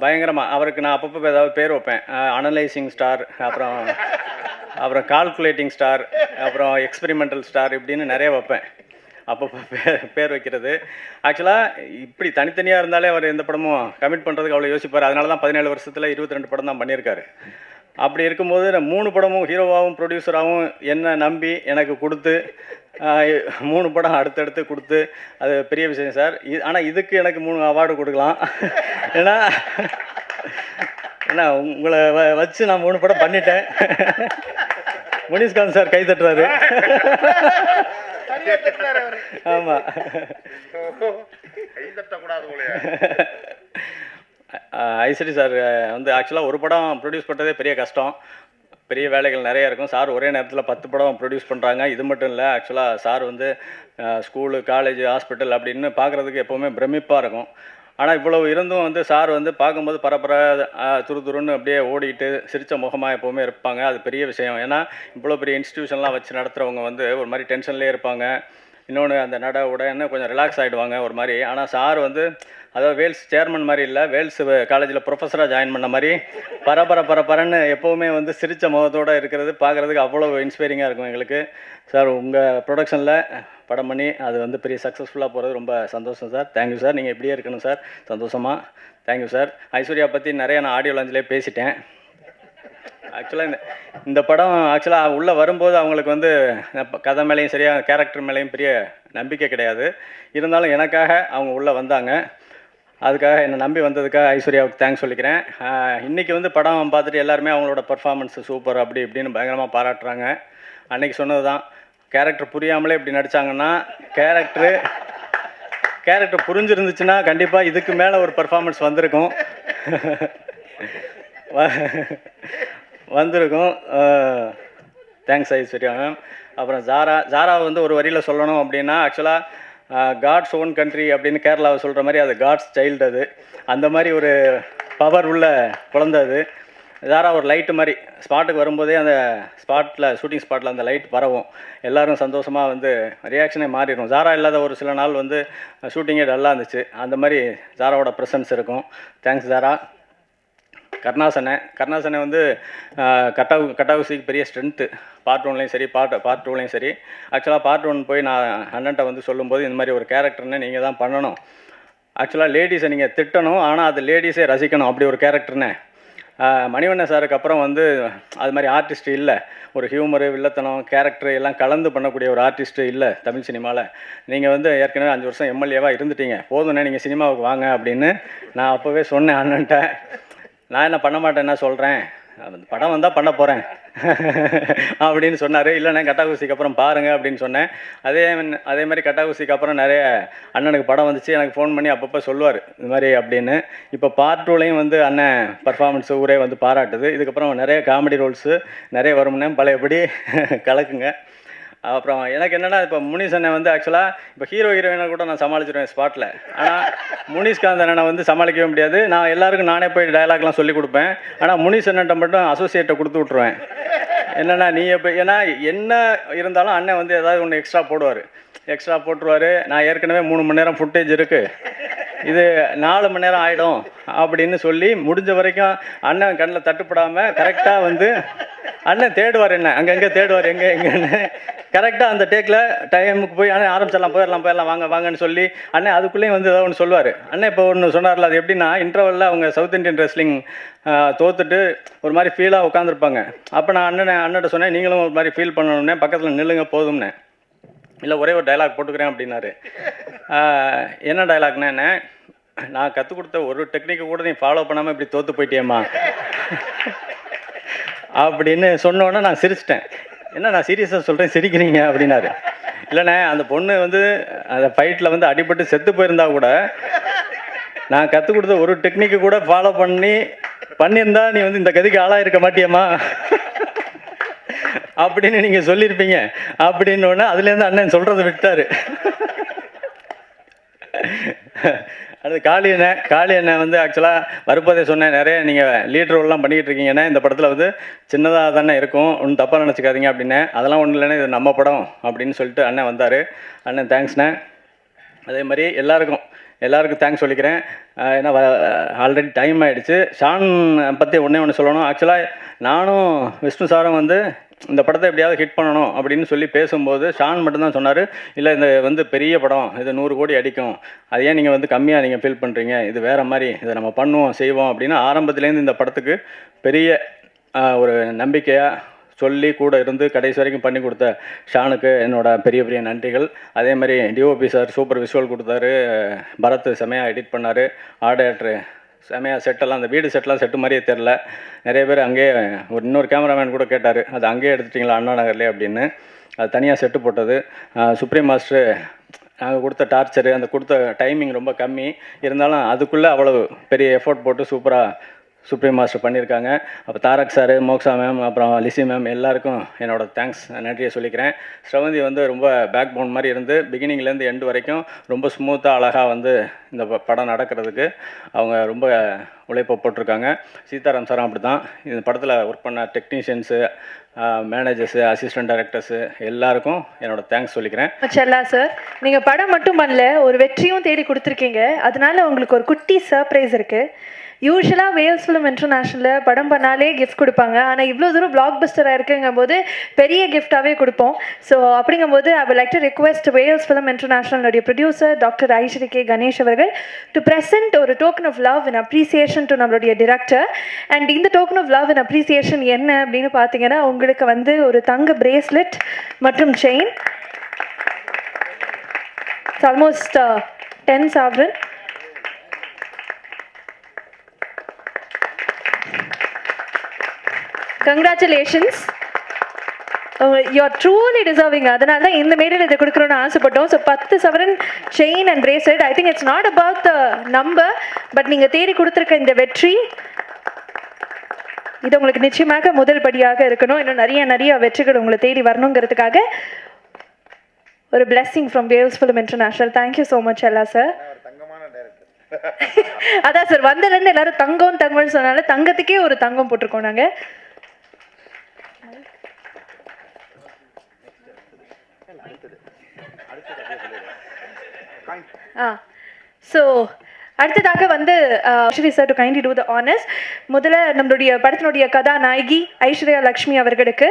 பயங்கரமாக. அவருக்கு நான் அப்பப்போ ஏதாவது பேர் வைப்பேன். அனலைசிங் ஸ்டார், அப்புறம் கால்குலேட்டிங் ஸ்டார், அப்புறம் எக்ஸ்பெரிமெண்டல் ஸ்டார், இப்படின்னு நிறைய வைப்பேன் அப்பப்போ பேர் வைக்கிறது. ஆக்சுவலாக இப்படி தனித்தனியாக இருந்தாலே அவர் எந்த படமும் கமிட் பண்ணுறதுக்கு அவ்வளோ யோசிப்பார். அதனால தான் 17 வருஷத்தில் 22 படம் தான் பண்ணியிருக்காரு. அப்படி இருக்கும்போது 3 படமும் ஹீரோவாகவும் ப்ரொடியூசராகவும் என்னை நம்பி எனக்கு கொடுத்து 3 படம் அடுத்தடுத்து கொடுத்து, அது பெரிய விஷயம் சார். ஆனால் இதுக்கு எனக்கு 3 அவார்டு கொடுக்கலாம். ஏன்னா உங்களை வச்சு நான் 3 படம் பண்ணிட்டேன். முனிஷ்காந்த் சார் கை தட்டுறாரு. ஆமாம், ஐஸ்வரி சார் வந்து ஆக்சுவலாக ஒரு படம் ப்ரொடியூஸ் பண்ணுறதே பெரிய கஷ்டம். பெரிய வேலைகள் நிறையா இருக்கும். சார் ஒரே நேரத்தில் 10 படம் ப்ரொடியூஸ் பண்ணுறாங்க. இது மட்டும் இல்லை, ஆக்சுவலாக சார் வந்து ஸ்கூலு, காலேஜ், ஹாஸ்பிட்டல் அப்படின்னு பார்க்குறதுக்கு எப்போவுமே பிரமிப்பாக இருக்கும். ஆனால் இவ்வளவு இருந்தும் வந்து சார் வந்து பார்க்கும்போது பரபர துருன்னு அப்படியே ஓடிட்டு சிரித்த முகமாக எப்போவுமே இருப்பாங்க. அது பெரிய விஷயம். ஏன்னா இவ்வளோ பெரிய இன்ஸ்டியூஷன்லாம் வச்சு நடத்துகிறவங்க வந்து ஒரு மாதிரி டென்ஷன்லேயே இருப்பாங்க. இன்னொன்று அந்த உடனே கொஞ்சம் ரிலாக்ஸ் ஆகிடுவாங்க ஒரு மாதிரி. ஆனால் சார் வந்து அதாவது வேல்ஸ் சேர்மன் மாதிரி இல்லை, வேல்ஸ் காலேஜில் ப்ரொஃபஸராக ஜாயின் பண்ண மாதிரி பரபரன்னு எப்போவுமே வந்து சிரித்த முகத்தோடு இருக்கிறது பார்க்குறதுக்கு அவ்வளோ இன்ஸ்பைரிங்காக இருக்கும் எங்களுக்கு. சார் உங்கள் ப்ரொடக்ஷனில் படம் பண்ணி அது வந்து பெரிய சக்ஸஸ்ஃபுல்லாக போகிறது ரொம்ப சந்தோஷம் சார். Thank you sir. நீங்கள் இப்படியே இருக்கணும் சார், சந்தோஷமாக. Thank you sir. ஐஸ்வர்யா பற்றி நிறைய நான் ஆடியோ லாஞ்சிலே பேசிட்டேன். ஆக்சுவலாக இந்த படம் ஆக்சுவலாக உள்ளே வரும்போது அவங்களுக்கு வந்து கதை மேலேயும் சரியாக கேரக்டர் மேலேயும் பெரிய நம்பிக்கை கிடையாது. இருந்தாலும் எனக்காக அவங்க உள்ளே வந்தாங்க. அதுக்காக என்னை நம்பி வந்ததுக்காக ஐஸ்வர்யாவுக்கு தேங்க்ஸ் சொல்லிக்கிறேன். இன்றைக்கி வந்து படம் பார்த்துட்டு எல்லாருமே அவங்களோட பர்ஃபார்மன்ஸு சூப்பர் அப்படி இப்படின்னு பயங்கரமாக பாராட்டுறாங்க. அன்றைக்கி சொன்னது தான், கேரக்டர் புரியாமலே இப்படி நடித்தாங்கன்னா கேரக்டர் புரிஞ்சிருந்துச்சுன்னா கண்டிப்பாக இதுக்கு மேலே ஒரு பர்ஃபார்மன்ஸ் வந்திருக்கும். Thanks Aishwarya ma'am. அப்புறம் ஜாரா வந்து ஒரு வரியில் சொல்லணும் அப்படின்னா, ஆக்சுவலாக காட்ஸ் ஓன் கண்ட்ரி அப்படின்னு கேரளாவை சொல்கிற மாதிரி அது காட்ஸ் சைல்டு. அது அந்த மாதிரி ஒரு பவர் உள்ள குழந்தை அது. ஜாரா ஒரு லைட்டு மாதிரி ஸ்பாட்டுக்கு வரும்போதே அந்த ஸ்பாட்டில் ஷூட்டிங் ஸ்பாட்டில் அந்த லைட் பரவும், எல்லோரும் சந்தோஷமாக வந்து ரியாக்ஷனே மாறிடும். ஜாரா இல்லாத ஒரு சில நாள் வந்து ஷூட்டிங்கே டல்லாக இருந்துச்சு. அந்த மாதிரி ஜாராவோட ப்ரெசன்ஸ் இருக்கும். தேங்க்ஸ் ஜாரா. கருணாசனை வந்து கட்டாகுசிக்கு பெரிய ஸ்ட்ரென்த்து. பார்ட் 1லையும் சரி பார்ட் 2லையும் சரி. ஆக்சுவலாக பார்ட் 1 போய் நான் அண்ணன்ட்ட வந்து சொல்லும்போது இந்த மாதிரி ஒரு கேரக்டர்னு நீங்கள் தான் பண்ணணும், ஆக்சுவலாக லேடிஸை நீங்கள் திட்டணும், ஆனால் அது லேடிஸே ரசிக்கணும், அப்படி ஒரு கேரக்டர்னு. மணிவண்ணன் சாருக்கு அப்புறம் வந்து அது மாதிரி ஆர்டிஸ்ட் இல்லை. ஒரு ஹியூமரு, வில்லத்தனம், கேரக்டர் எல்லாம் கலந்து பண்ணக்கூடிய ஒரு ஆர்டிஸ்ட்டு இல்லை தமிழ் சினிமாவில். நீங்கள் வந்து ஏற்கனவே 5 வருஷம் எம்எல்ஏவாக இருந்துட்டீங்க, போதும்ண்ணே நீங்கள் சினிமாவுக்கு வாங்க அப்படின்னு நான் அப்போவே சொன்னேன் அண்ணன்ட்ட. நான் என்ன பண்ண மாட்டேன்னா சொல்கிறேன், படம் வந்தால் பண்ண போகிறேன் அப்படின்னு சொன்னார். இல்லைண்ணே கட்டாகுசிக்கு அப்புறம் பாருங்கள் அப்படின்னு சொன்னேன். அதே மாதிரி கட்டாகுசிக்கு அப்புறம் நிறைய அண்ணனுக்கு படம் வந்துச்சு, எனக்கு ஃபோன் பண்ணி அப்பப்போ சொல்லுவார் இது மாதிரி அப்படின்னு. இப்போ பார்ட் 2லையும் வந்து அண்ணன் பர்ஃபார்மன்ஸு ஊரே வந்து பாராட்டுது. இதுக்கப்புறம் நிறைய காமெடி ரோல்ஸு நிறைய வரும்னே, பழையபடி கலக்குங்க. அப்புறம் எனக்கு என்னென்னா, இப்போ முனிஷ் அண்ணன் வந்து ஆக்சுவலாக இப்போ ஹீரோயினை கூட நான் சமாளிச்சிடுவேன் ஸ்பாட்டில். ஆனால் முனிஷ்காந்த் அண்ணனை வந்து சமாளிக்கவே முடியாது. நான் எல்லாருக்கும் நானே போய் டயலாக்லாம் சொல்லி கொடுப்பேன். ஆனால் முனிஷ் அண்ணன்ட்ட மட்டும் அசோசியேட்டை கொடுத்து விட்ருவேன். என்னென்னா நீ இப்போ ஏன்னா என்ன இருந்தாலும் அண்ணன் வந்து ஏதாவது ஒன்று எக்ஸ்ட்ரா போட்டுருவார். நான் ஏற்கனவே 3 மணி நேரம் ஃபுட்டேஜ் இருக்குது, இது 4 மணி நேரம் ஆகிடும் அப்படின்னு சொல்லி முடிஞ்ச வரைக்கும் அண்ணன் கண்ணில் தட்டுப்படாமல் கரெக்டாக வந்து அண்ணன் தேடுவார், என்ன அங்கங்கே தேடுவார் எங்கன்னு. கரெக்டாக அந்த டேக்கில் டைமுக்கு போய் அண்ணன் ஆரம்பிச்சிடலாம், போயிடலாம் வாங்கன்னு சொல்லி அண்ணன் அதுக்குள்ளேயும் வந்து ஏதாவது ஒன்று சொல்லுவார். அண்ணன் இப்போ ஒன்று சொன்னார்ல, அது எப்படின்னா இன்டர்வலில் அவங்க சவுத் இண்டியன் ரெஸ்லிங் தோத்துட்டு ஒரு மாதிரி ஃபீலாக உட்காந்துருப்பாங்க. அப்போ நான் அண்ணன்ட்ட சொன்னேன், நீங்களும் ஒரு மாதிரி ஃபீல் பண்ணணும்னே, பக்கத்தில் நில்லுங்க போதும்னே. இல்லை ஒரே ஒரு டைலாக் போட்டுக்கிறேன் அப்படின்னாரு. என்ன டைலாக்னா, நான் கற்றுக் கொடுத்த ஒரு டெக்னிக்கை கூட நீ ஃபாலோ பண்ணாமல் இப்படி தோற்று போயிட்டியம்மா அப்படின்னு சொன்னோன்னே நான் சிரிச்சிட்டேன். என்ன நான் சீரியஸாக சொல்கிறேன் சிரிக்கிறீங்க அப்படின்னாரு. இல்லைண்ணே அந்த பொண்ணு வந்து அந்த ஃபைட்டில் வந்து அடிபட்டு செத்து போயிருந்தா கூட நான் கற்றுக் கொடுத்த ஒரு டெக்னிக்கு கூட ஃபாலோ பண்ணியிருந்தா நீ வந்து இந்த கதிக்கு ஆளாக இருக்க மாட்டியம்மா அப்படின்னு நீங்கள் சொல்லியிருப்பீங்க அப்படின்னோடனே அதுலேருந்து அண்ணன் சொல்கிறத விட்டார். அடுத்து காளி அண்ணன் வந்து ஆக்சுவலாக வருப்பதே சொன்னேன், நிறைய நீங்கள் லீட் ரோல்லாம் பண்ணிக்கிட்டு இருக்கீங்கன்னா இந்த படத்தில் வந்து சின்னதாக தானே இருக்கும், ஒன்றும் தப்பாக நினச்சிக்காதீங்க அப்படின்னு. அதெல்லாம் ஒன்றும் இல்லைன்னா இது நம்ம படம் அப்படின்னு சொல்லிட்டு அண்ணன் வந்தார். அண்ணன் தேங்க்ஸ்ண்ணே. அதே மாதிரி எல்லாருக்கும் தேங்க்ஸ் சொல்லிக்கிறேன். ஏன்னா ஆல்ரெடி டைம் ஆகிடுச்சு. ஷான் பற்றி ஒன்று சொல்லணும். ஆக்சுவலாக நானும் விஷ்ணு சாரும் வந்து இந்த படத்தை எப்படியாவது ஹிட் பண்ணணும் அப்படின்னு சொல்லி பேசும்போது ஷான் மட்டும்தான் சொன்னார், இல்லை இந்த வந்து பெரிய படம், இது 100 கோடி அடிக்கும், அது ஏன் நீங்கள் வந்து கம்மியாக நீங்கள் ஃபீல் பண்ணுறீங்க, இது வேறு மாதிரி, இதை நம்ம பண்ணுவோம் செய்வோம் அப்படின்னு ஆரம்பத்துலேருந்து இந்த படத்துக்கு பெரிய ஒரு நம்பிக்கையாக சொல்லி கூட இருந்து கடைசி வரைக்கும் பண்ணி கொடுத்த ஷானுக்கு என்னோட பெரிய நன்றிகள். அதே மாதிரி டிஓபி சார் சூப்பர் விஷுவல் கொடுத்தாரு, பரத் செமையாக எடிட் பண்ணார், ஆர்டேட்ரு செமையாக செட்டெல்லாம், அந்த வீடு செட்டெலாம் செட்டு மாதிரியே தெரில. நிறைய பேர் அங்கேயே இன்னொரு கேமராமேன் கூட கேட்டார், அது அங்கேயே எடுத்துட்டிங்களா அண்ணா நகர்லேயே அப்படின்னு. அது தனியாக செட்டு போட்டது. சுப்ரீம் மாஸ்டர் நாங்கள் கொடுத்த டார்ச்சரு, அந்த கொடுத்த டைமிங் ரொம்ப கம்மி இருந்தாலும் அதுக்குள்ளே அவ்வளவு பெரிய எஃபோர்ட் போட்டு சூப்பராக சுப்ரீம் மாஸ்டர் பண்ணியிருக்காங்க. அப்போ தாரக் சார், மோக்ஷா மேம், அப்புறம் லிசி மேம் எல்லாருக்கும் என்னோட தேங்க்ஸ் நன்றியை சொல்லிக்கிறேன். ஸ்ரவந்தி வந்து ரொம்ப பேக் போன் மாதிரி இருந்து பிகினிங்லேருந்து எண்டு வரைக்கும் ரொம்ப ஸ்மூத்தாக அழகாக வந்து இந்த படம் நடக்கிறதுக்கு அவங்க ரொம்ப உழைப்பை போட்டிருக்காங்க. சீதாராம் சாரும் அப்படி தான். இந்த படத்தில் ஒர்க் பண்ண டெக்னீஷியன்ஸு, மேனேஜர்ஸு, அசிஸ்டன்ட் டைரக்டர்ஸு எல்லாருக்கும் என்னோட தேங்க்ஸ் சொல்லிக்கிறேன். செல்லா சார், நீங்கள் படம் மட்டும் பண்ணல, ஒரு வெற்றியும் தேடி கொடுத்துருக்கீங்க. அதனால உங்களுக்கு ஒரு குட்டி சர்ப்ரைஸ் இருக்குது. யூஸ்வலாக வேல்ஸ் ஃபிலிம் இன்டர்நேஷ்னலில் படம் பண்ணாலே கிஃப்ட் கொடுப்பாங்க. ஆனால் இவ்வளோ தூரம் பிளாக் பஸ்டராக இருக்குங்கும் போது பெரிய கிஃப்டாகவே கொடுப்போம். ஸோ அப்படிங்கும்போது I would like to request Vels film இன்டர்நேஷ்னலுடைய producer doctor Ishari K Ganesh அவர்கள் டு ப்ரெசென்ட் ஒரு token of love and appreciation to நம்மளுடைய டிரெக்டர். அண்ட் இந்த token of love and appreciation என்ன அப்படின்னு பார்த்தீங்கன்னா, உங்களுக்கு வந்து ஒரு தங்க பிரேஸ்லெட் மற்றும் chain, almost 10 sovereign. Congratulations. You are truly deserving. அதனால தான் இந்த மேடையில் இதை கொடுக்கணும்னு ஆசைப்பட்டோம். ஸோ 10 சவரன் chain and bracelet. I think it's not about the number, but நீங்கள் தேடி கொடுத்துருக்க இந்த வெற்றி இது உங்களுக்கு நிச்சயமாக முதல் படியாக இருக்கணும். இன்னும் நிறைய வெற்றிகள் உங்களை தேடி வரணுங்கிறதுக்காக ஒரு blessing from Wales Film International. Thank you so much எல்லா சார். அதான் சார் வந்ததுலேருந்து எல்லாரும் தங்கம்னு சொன்னால தங்கத்துக்கே ஒரு தங்கம் போட்டிருக்கோம் நாங்க. ஸோ அடுத்ததாக வந்து Aishwarya sir to kindly two the honours. முதல்ல நம்மளுடைய படத்தினுடைய கதாநாயகி ஐஸ்வர்யா லக்ஷ்மி அவர்களுக்கு,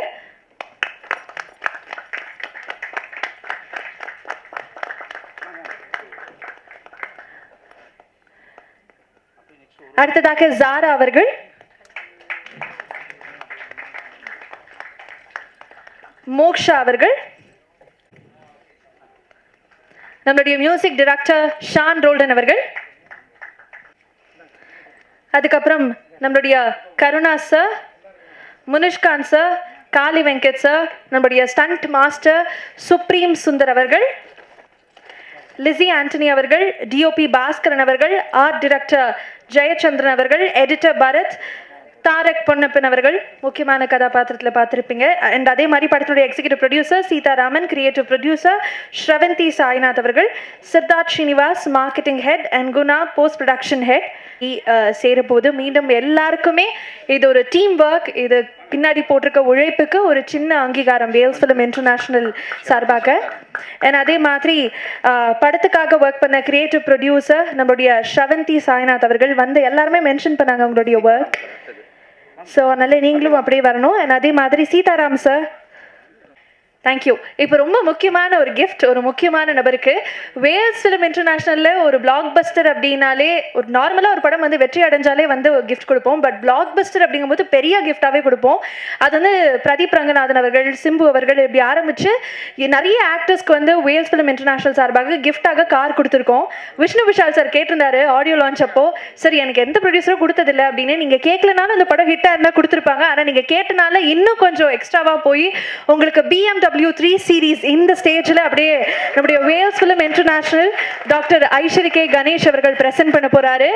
அடுத்ததாக ஜாரா அவர்கள், மோக்ஷா அவர்கள், நம்மளுடைய மியூசிக் டைரக்டர் ஷான் ரோல்டன் அவர்கள், அதுக்கப்புறம் நம்மளுடைய Karuna sir, Munishkanth sir, Kaali Venkat sir, நம்மளுடைய ஸ்டண்ட் மாஸ்டர் சுப்ரீம் சுந்தர் அவர்கள், லிசி ஆண்டனி அவர்கள், டிஓபி பாஸ்கரன் அவர்கள், ஆர்ட் டைரக்டர் ஜெயச்சந்திரன் அவர்கள், எடிட்டர் பரத், தாரக் பொன்னப்பன் அவர்கள் முக்கியமான கதாபாத்திரத்தில் பார்த்துருப்பீங்க. அண்ட் அதே மாதிரி படத்தினுடைய executive producer Seetharaman, creative producer Sravanthi Sainath அவர்கள், Siddharth Srinivas marketing head and Guna post production head சேரப்போது. மீண்டும் எல்லாருக்குமே இது ஒரு டீம் ஒர்க், இது பின்னாடி போட்டிருக்க உழைப்புக்கு ஒரு சின்ன அங்கீகாரம் வேல்ஸ் ஃபிலிம் இன்டர்நேஷ்னல் சார்பாக. அண்ட் அதே மாதிரி படத்துக்காக ஒர்க் பண்ண கிரியேட்டிவ் ப்ரொடியூசர் நம்மளுடைய ஸ்ரவந்தி சாய்நாத் அவர்கள் வந்து எல்லாருமே மென்ஷன் பண்ணாங்க அவங்களுடைய ஒர்க். ஸோ அதனால நீங்களும் அப்படியே வரணும். அண்ட் அதே மாதிரி சீதாராம் சார், தேங்க்யூ. இப்போ ரொம்ப முக்கியமான ஒரு கிஃப்ட் ஒரு முக்கியமான நபருக்கு. வேல்ஸ் ஃபிலிம் இன்டர்நேஷ்னலில் ஒரு பிளாக் பஸ்டர் அப்படின்னாலே, ஒரு நார்மலாக ஒரு படம் வந்து வெற்றி அடைஞ்சாலே வந்து ஒரு கிஃப்ட் கொடுப்போம். பட் பிளாக் பஸ்டர் அப்படிங்கும்போது பெரிய கிஃப்டாகவே கொடுப்போம். அது வந்து பிரதீப் ரங்கநாதன் அவர்கள், சிம்பு அவர்கள் இப்படி ஆரம்பித்து நிறைய ஆக்டர்ஸ்க்கு வந்து வேல்ஸ் ஃபிலிம் இன்டர்நேஷ்னல் சார்பாக கிஃப்டாக கார் கொடுத்துருக்கோம். விஷ்ணு விஷால் சார் கேட்டிருந்தாரு ஆடியோ லான்ச் அப்போ, சரி எனக்கு எந்த ப்ரொடியூசரும் கொடுத்ததில்லை அப்படின்னு. நீங்கள் கேட்கலனாலும் இந்த படம் ஹிட்டாக இருந்தால் கொடுத்துருப்பாங்க. ஆனால் நீங்கள் கேட்டனால இன்னும் கொஞ்சம் எக்ஸ்ட்ராவாக போய் உங்களுக்கு BMW 3 சீரீஸ் இந்த ஸ்டேஜில் அப்படியே நம்முடைய Vels Film International doctor Ishari K Ganesh அவர்கள் பிரசன்ட் பண்ண போறாரு.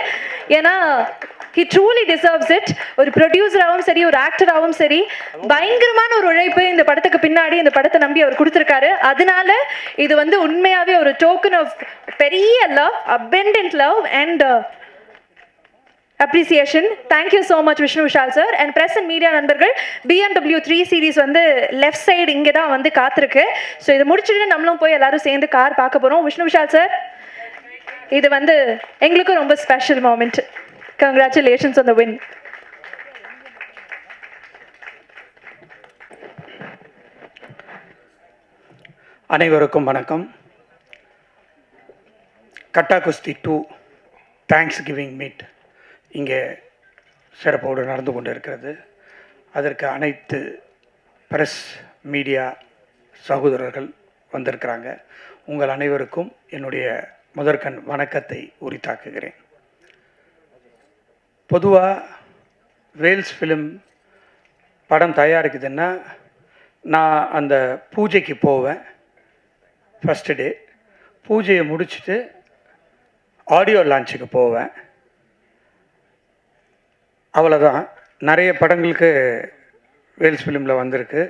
ஏன்னா he truly deserves it. ஒரு ப்ரொடியூசராகவும் சரி, ஒரு ஆக்டராகவும் சரி, பயங்கரமான ஒரு உழைப்பு இந்த படத்துக்கு பின்னாடி இந்த படத்தை நம்பி அவர் கொடுத்துருக்காரு. அதனால இது வந்து உண்மையாகவே ஒரு டோக்கன் ஆஃப் பெரிய love, abundant love and appreciation. Thank you so much Vishnu Vishal sir and press and media நண்பர்கள். BMW 3 series வந்து லெஃப்ட் சைடு இங்கே தான் வந்து காத்திருக்கு. ஸோ இதை முடிச்சுட்டு நம்மளும் போய் எல்லாரும் சேர்ந்து கார் பார்க்க போகிறோம். விஷ்ணு விஷால் சார், இது வந்து எங்களுக்கும் ரொம்ப special moment. Congratulations on the win. அனைவருக்கும் வணக்கம். கட்டா குஸ்தி 2 தேங்க்ஸ் கிவிங் மீட் இங்கே சிறப்போடு நடந்து கொண்டு இருக்கிறது. அதற்கு அனைத்து பிரஸ் மீடியா சகோதரர்கள் வந்திருக்கிறாங்க. உங்கள் அனைவருக்கும் என்னுடைய முதற்கண் வணக்கத்தை உரித்தாக்குகிறேன். பொதுவாக வேல்ஸ் ஃபிலிம் படம் தயாரிக்குதுன்னா நான் அந்த பூஜைக்கு போவேன். ஃபஸ்ட்டு டே பூஜையை முடிச்சுட்டு ஆடியோ லான்ச்சுக்கு போவேன். அவ்வளோதான். நிறைய படங்களுக்கு வேல்ஸ் ஃபிலிமில் வந்திருக்கு.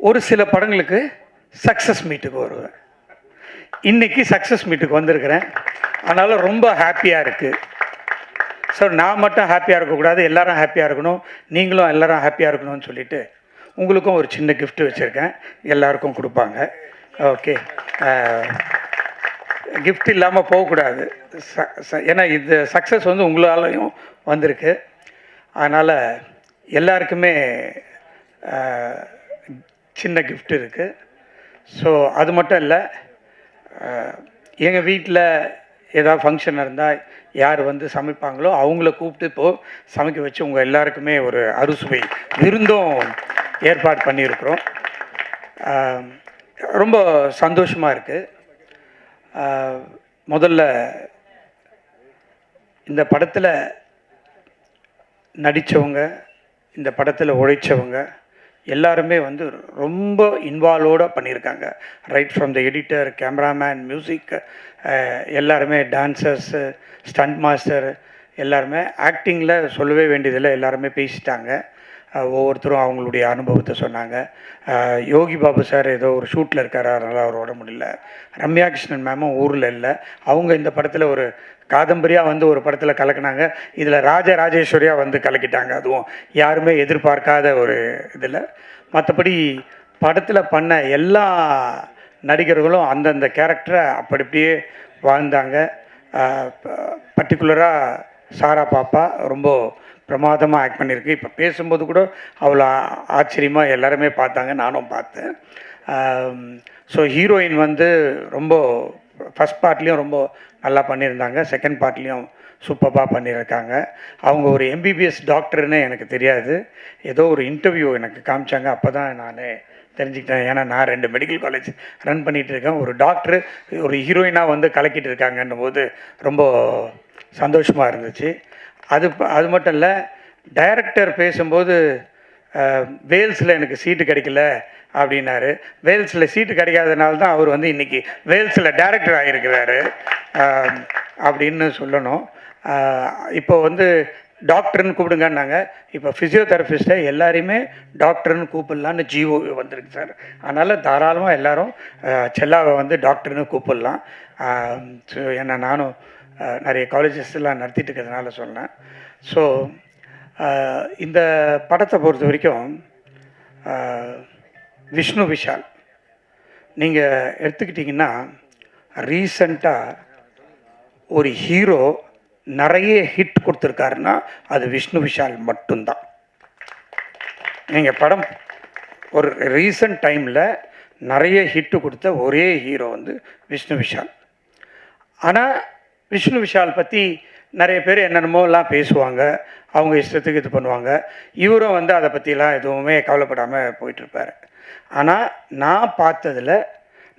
ஒரு சில படங்களுக்கு சக்ஸஸ் மீட்டுக்கு வருவேன். இன்றைக்கி சக்ஸஸ் மீட்டுக்கு வந்திருக்கிறேன். அதனால் ரொம்ப ஹாப்பியாக இருக்குது. ஸோ நான் மட்டும் ஹாப்பியாக இருக்கக்கூடாது, எல்லோரும் ஹாப்பியாக இருக்கணும், நீங்களும் எல்லோரும் ஹாப்பியாக இருக்கணும்னு சொல்லிவிட்டு உங்களுக்கும் ஒரு சின்ன கிஃப்ட் வச்சுருக்கேன். எல்லாருக்கும் கொடுப்பாங்க. ஓகே, கிஃப்ட் இல்லாமல் போகக்கூடாது. ஏன்னா இது சக்ஸஸ் வந்து உங்களாலையும் வந்திருக்கு. அதனால் எல்லாருக்குமே சின்ன கிஃப்ட் இருக்குது. ஸோ அது மட்டும் இல்லை, எங்கள் வீட்டில் ஏதாவது ஃபங்க்ஷன் இருந்தால் யார் வந்து சமைப்பாங்களோ அவங்கள கூப்பிட்டு இப்போது சமைக்க வச்சு உங்கள் எல்லாருக்குமே ஒரு அறுசுவை விருந்தும் ஏற்பாடு பண்ணியிருக்கிறோம். ரொம்ப சந்தோஷமாக இருக்குது. முதல்ல இந்த படத்தில் நடித்தவங்க, இந்த படத்தில் உழைச்சவங்க எல்லாருமே வந்து ரொம்ப இன்வால்வோடு பண்ணியிருக்காங்க. Right from the editor, cameraman, music, எல்லாருமே டான்சர்ஸு, ஸ்டண்ட் மாஸ்டர் எல்லாருமே. ஆக்டிங்கில் சொல்லவே வேண்டியதில்லை, எல்லாருமே பேசிட்டாங்க. ஒவ்வொருத்தரும் அவங்களுடைய அனுபவத்தை சொன்னாங்க. யோகி பாபு சார் ஏதோ ஒரு ஷூட்டில் இருக்கார், அதனால் அவர் ஓட முடியல. ரம்யா கிருஷ்ணன் மேமும் ஊரில் இல்லை. அவங்க இந்த படத்தில் ஒரு காதம்பரியாக வந்து ஒரு படத்தில் கலக்கினாங்க. இதில் ராஜேஸ்வரியாக வந்து கலக்கிட்டாங்க. அதுவும் யாருமே எதிர்பார்க்காத ஒரு இதில். மற்றபடி படத்தில் பண்ண எல்லா நடிகர்களும் அந்தந்த கேரக்டரை அப்படியே வாழ்ந்தாங்க. பர்டிகுலராக சாரா பாப்பா ரொம்ப பிரமாதமாக ஆக்ட் பண்ணியிருக்கு. இப்போ பேசும்போது கூட அவ்வளோ ஆச்சரியமாக எல்லாருமே பார்த்தாங்க, நானும் பார்த்தேன். ஸோ ஹீரோயின் வந்து ரொம்ப ஃபஸ்ட் பார்ட்லேயும் ரொம்ப நல்லா பண்ணியிருந்தாங்க, செகண்ட் பார்ட்லேயும் சூப்பராக பண்ணியிருக்காங்க. அவங்க ஒரு எம்பிபிஎஸ் டாக்டர்னு எனக்கு தெரியாது. ஏதோ ஒரு இன்டர்வியூ எனக்கு காமிச்சாங்க, அப்போ தான் நான் தெரிஞ்சுக்கிட்டேன். ஏன்னா நான் 2 மெடிக்கல் காலேஜ் ரன் பண்ணிகிட்டு இருக்கேன். ஒரு டாக்டரு ஒரு ஹீரோயினாக வந்து கலக்கிட்டு இருக்காங்கன்னும் போது ரொம்ப சந்தோஷமாக இருந்துச்சு. அது மட்டும் இல்லை, டைரக்டர் பேசும்போது வேல்ஸில் எனக்கு சீட்டு கிடைக்கல அப்படின்னாரு. வேல்ஸில் சீட்டு கிடைக்காதனால தான் அவர் வந்து இன்றைக்கி வேல்ஸில் டைரக்டர் ஆகியிருக்கிறாரு அப்படின்னு சொல்லணும். இப்போ வந்து டாக்டர்னு கூப்பிடுங்கன்னாங்க. இப்போ ஃபிசியோதெரபிஸ்ட்டை எல்லாரையுமே டாக்டர்னு கூப்பிடலான்னு ஜிஓ வந்திருக்கு சார். அதனால் தாராளமாக எல்லோரும் செல்லாவை வந்து டாக்டர்னு கூப்பிடலாம். ஸோ ஏன்னா நானும் நிறைய காலேஜஸ்லாம் நடத்திட்டு இருக்கிறதுனால சொன்னேன். ஸோ இந்த படத்தை பொறுத்த வரைக்கும் விஷ்ணு விஷால் நீங்கள் எடுத்துக்கிட்டிங்கன்னா, ரீசண்டாக ஒரு ஹீரோ நிறைய ஹிட் கொடுத்துருக்காருன்னா அது விஷ்ணு விஷால் மட்டும்தான். நீங்கள் படம் ஒரு ரீசன்ட் டைமில் நிறைய ஹிட்டு கொடுத்த ஒரே ஹீரோ வந்து விஷ்ணு விஷால். ஆனால் விஷ்ணு விஷால் பற்றி நிறைய பேர் என்னென்னமோலாம் பேசுவாங்க, அவங்க இஷ்டத்துக்கு இது பண்ணுவாங்க. இவரும் வந்து அதை பற்றிலாம் எதுவுமே கவலைப்படாமல் போயிட்டுருப்பார். ஆனால் நான் பார்த்ததில்,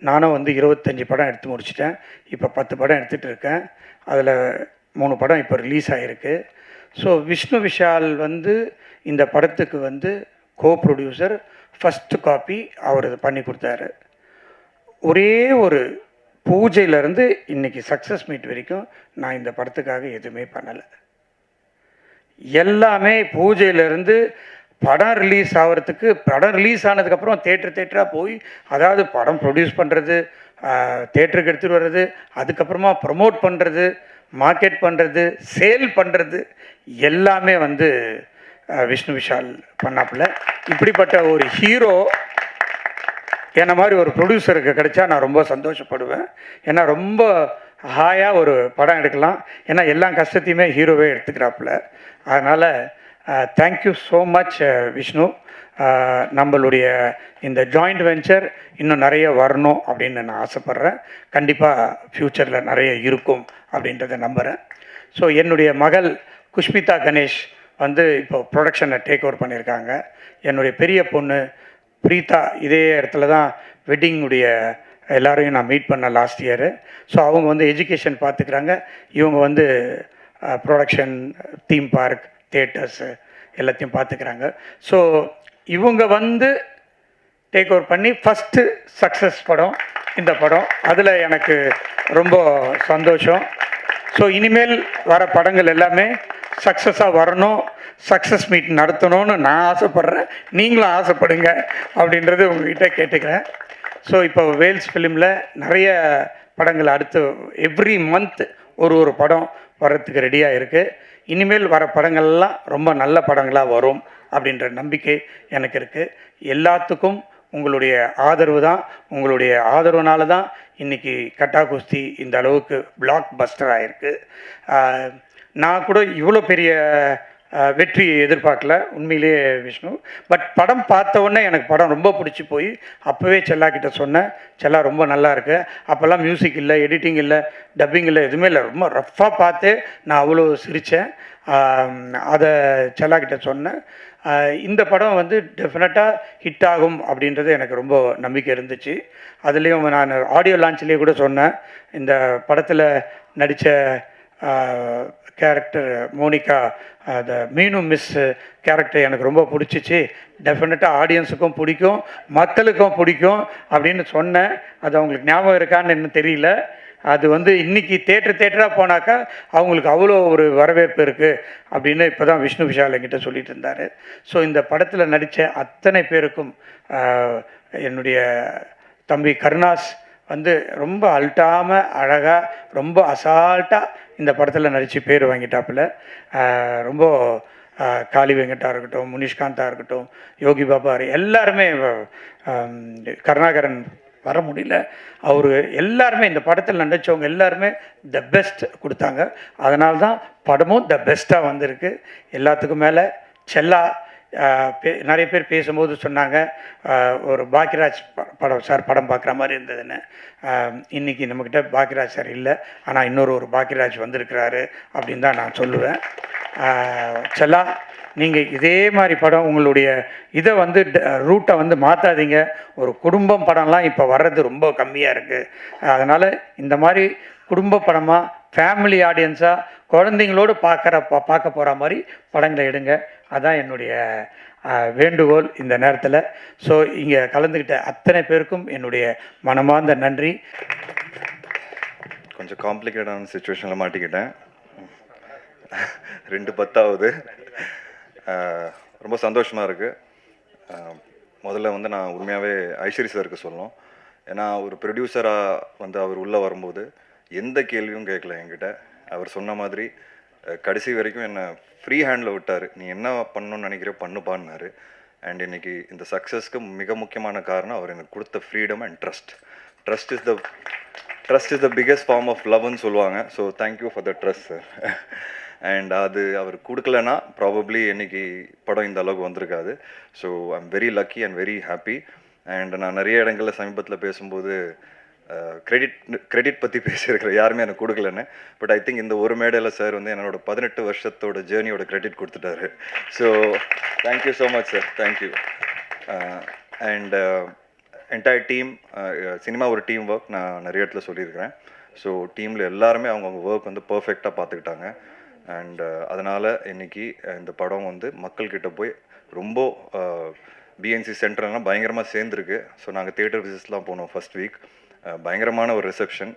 நானும் வந்து 25 படம் எடுத்து முடிச்சிட்டேன். இப்போ 10 படம் எடுத்துகிட்டு இருக்கேன். அதில் 3 படம் இப்போ ரிலீஸ் ஆகிருக்கு. ஸோ விஷ்ணு விஷால் வந்து இந்த படத்துக்கு வந்து கோ ப்ரொடியூசர், ஃபஸ்ட்டு காப்பி அவர் பண்ணி கொடுத்தாரு. ஒரே ஒரு பூஜையிலேருந்து இன்றைக்கி சக்ஸஸ் மீட் வரைக்கும் நான் இந்த படத்துக்காக எதுவுமே பண்ணலை. எல்லாமே பூஜையிலேருந்து படம் ரிலீஸ் ஆகிறதுக்கு, படம் ரிலீஸ் ஆனதுக்கப்புறம் தேட்டராக போய், அதாவது படம் ப்ரொடியூஸ் பண்ணுறது, தேட்டருக்கு எடுத்துகிட்டு வர்றது, அதுக்கப்புறமா ப்ரமோட் பண்ணுறது, மார்க்கெட் பண்ணுறது, சேல் பண்ணுறது, எல்லாமே வந்து விஷ்ணு விஷால் பண்ணாப்புல. இப்படிப்பட்ட ஒரு ஹீரோ என்ன மாதிரி ஒரு ப்ரொடியூசருக்கு கிடைச்சா நான் ரொம்ப சந்தோஷப்படுவேன். ஏன்னா ரொம்ப ஹாயாக ஒரு படம் எடுக்கலாம். ஏன்னா எல்லா கஷ்டத்தையுமே ஹீரோவே எடுத்துக்கிறாப்புல. அதனால் தேங்க்யூ ஸோ மச் விஷ்ணு. நம்மளுடைய இந்த ஜாயிண்ட் வெஞ்சர் இன்னும் நிறைய வரணும் அப்படின்னு நான் ஆசைப்பட்றேன். கண்டிப்பாக ஃப்யூச்சரில் நிறைய இருக்கும் அப்படின்றத நம்புகிறேன். ஸோ என்னுடைய மகள் குஷ்மிதா கணேஷ் வந்து இப்போ ப்ரொடக்ஷனை டேக் ஓவர் பண்ணியிருக்காங்க. என்னுடைய பெரிய பொண்ணு பிரீதா இதே இடத்துல தான் வெட்டிங்குடைய எல்லோரையும் நான் மீட் பண்ண லாஸ்ட் இயரு. ஸோ அவங்க வந்து எஜுகேஷன் பார்த்துக்கிறாங்க, இவங்க வந்து ப்ரொடக்ஷன், தீம் பார்க், தியேட்டர்ஸு எல்லாத்தையும் பார்த்துக்கிறாங்க. ஸோ இவங்க வந்து டேக் ஓவர் பண்ணி ஃபஸ்ட்டு சக்ஸஸ் படம் இந்த படம். அதில் எனக்கு ரொம்ப சந்தோஷம். ஸோ இனிமேல் வர படங்கள் எல்லாமே சக்ஸஸாக வரணும், சக்ஸஸ் மீட் நடத்தணும்னு நான் ஆசைப்பட்றேன். நீங்களும் ஆசைப்படுங்க அப்படின்றது உங்கள்கிட்ட கேட்டுக்கிறேன். ஸோ இப்போ வேல்ஸ் ஃபிலிமில் நிறைய படங்கள் அடுத்து எவ்ரி மந்த் ஒரு படம் வர்றதுக்கு ரெடியாக இருக்குது. இனிமேல் வர படங்கள்லாம் ரொம்ப நல்ல படங்களாக வரும் அப்படின்ற நம்பிக்கை எனக்கு இருக்குது. எல்லாத்துக்கும் உங்களுடைய ஆதரவு தான், உங்களுடைய ஆதரவுனால தான் இன்றைக்கி கட்டா குஸ்தி இந்த அளவுக்கு பிளாக் பஸ்டர் ஆகிருக்கு. நான் கூட இவ்வளோ பெரிய வெற்றி எதிர்பார்க்கல உண்மையிலேயே விஷ்ணு. பட் படம் பார்த்த உடனே எனக்கு படம் ரொம்ப பிடிச்சி போய் அப்போவே செல்லாக்கிட்ட சொன்னேன், செல்லா ரொம்ப நல்லா இருக்கு. அப்போல்லாம் மியூசிக் இல்லை, எடிட்டிங் இல்லை, டப்பிங் இல்லை, எதுவுமே இல்லை. ரொம்ப ரஃப்பாக பார்த்து நான் அவ்வளோ சிரித்தேன். அதை செல்லாக்கிட்ட சொன்னேன். இந்த படம் வந்து டெஃபினட்டாக ஹிட் ஆகும் அப்படின்றது எனக்கு ரொம்ப நம்பிக்கை இருந்துச்சு. அதுலேயும் நான் ஆடியோ லான்ச்லேயே கூட சொன்னேன், இந்த படத்தில் நடித்த கேரக்டர் மோனிகா, அந்த மீனு மிஸ் கேரக்டர் எனக்கு ரொம்ப பிடிச்சிச்சு. டெஃபினட்டாக ஆடியன்ஸுக்கும் பிடிக்கும், மக்களுக்கும் பிடிக்கும் அப்படின்னு சொன்னேன். அது அவங்களுக்கு ஞாபகம் இருக்கான்னு இன்னும் தெரியல. அது வந்து இன்றைக்கி தேட்டராக போனாக்கா அவங்களுக்கு அவ்வளோ ஒரு வரவேற்பு இருக்குது அப்படின்னு இப்போ தான் விஷ்ணு விஷால் என்கிட்ட சொல்லிட்டு இருந்தார். ஸோ இந்த படத்தில் நடித்த அத்தனை பேருக்கும் என்னுடைய தம்பி கருணாஸ் வந்து ரொம்ப அல்ட்டாமல் அழகாக ரொம்ப அசால்ட்டாக இந்த படத்தில் நடித்து பேர் வாங்கிட்டாப்புல. ரொம்ப காளி வெங்கட்டா இருக்கட்டும், முனிஷ்காந்தாக இருக்கட்டும், யோகி பாபா எல்லாருமே, கருணாகரன் வர முடியல, அவர் எல்லாருமே இந்த படத்தில் நடித்தவங்க எல்லாருமே த பெஸ்ட் கொடுத்தாங்க. அதனால தான் படமும் த பெஸ்ட்டாக வந்திருக்கு. எல்லாத்துக்கும் மேலே செல்லா நிறைய பேர் பேசும்போது சொன்னாங்க ஒரு பாக்கியராஜ் படம் சார் படம் பார்க்குற மாதிரி இருந்ததுன்னு. இன்றைக்கி நம்மக்கிட்ட பாக்கியராஜ் சார் இல்லை, ஆனால் இன்னொரு பாக்கியராஜ் வந்திருக்கிறாரு அப்படின்னு தான் நான் சொல்லுவேன். செல்லா, நீங்கள் இதே மாதிரி படம் உங்களுடைய இதை வந்து ரூட்டை வந்து மாற்றாதீங்க. ஒரு குடும்பம் படம்லாம் இப்போ வர்றது ரொம்ப கம்மியாக இருக்குது. அதனால் இந்த மாதிரி குடும்ப படமாக ஃபேமிலி ஆடியன்ஸாக குழந்தைங்களோடு பார்க்க போகிற மாதிரி படங்களை எடுங்க. அதான் என்னுடைய வேண்டுகோள் இந்த நேரத்தில். ஸோ இங்கே கலந்துக்கிட்ட அத்தனை பேருக்கும் என்னுடைய மனமார்ந்த நன்றி. கொஞ்சம் காம்ப்ளிகேட்டான சுச்சுவேஷனில் மாட்டிக்கிட்டேன். 2:10 ரொம்ப சந்தோஷமாக இருக்குது. முதல்ல வந்து நான் உண்மையாகவே ஐஸ்வரி சாருக்கு சொல்லணும். ஏன்னா ஒரு ப்ரொடியூசராக வந்து அவர் உள்ளே வரும்போது எந்த கேள்வியும் கேட்கல என்கிட்ட. அவர் சொன்ன மாதிரி கடைசி வரைக்கும் என்னை ஃப்ரீ ஹேண்டில் விட்டார். நீ என்ன பண்ணணும்னு நினைக்கிறியோ பண்ணுப்பான்னாரு. அண்ட் இன்னைக்கு இந்த சக்ஸஸ்க்கு மிக முக்கியமான காரணம் அவர் எனக்கு கொடுத்த freedom and trust. Trust is the biggest form of லவ்னு சொல்லுவாங்க. So thank you for the trust sir. And அது அவர் கொடுக்கலன்னா ப்ராபப்ளி இன்னைக்கு படம் இந்த அளவுக்கு வந்திருக்காது. So I am very lucky and very happy. And நான் நிறைய இடங்களில் சமீபத்தில் பேசும்போது கிரெடிட் பற்றி பேசியிருக்கிறேன், யாருமே எனக்கு கொடுக்கலன்னு. பட் ஐ திங்க் இந்த ஒரு மேடையில் சார் வந்து என்னோட 18 வருஷத்தோட ஜேர்னியோட கிரெடிட் கொடுத்துட்டாரு. So thank you so much sir, thank you. And entire team, cinema ஒரு டீம் ஒர்க், நான் நிறைய இடத்துல சொல்லியிருக்கிறேன். ஸோ டீமில் எல்லாருமே அவங்கவுங்க ஒர்க் வந்து பர்ஃபெக்டாக பார்த்துக்கிட்டாங்க. அண்ட் அதனால் இன்றைக்கி இந்த படம் வந்து மக்கள்கிட்ட போய் ரொம்ப பிஎன்சி சென்டர்லாம் பயங்கரமாக சேர்ந்துருக்கு. ஸோ நாங்கள் தியேட்டர் விசிட்ஸ்லாம் போனோம் ஃபர்ஸ்ட் வீக். பயங்கரமான ஒரு ரிசப்ஷன்,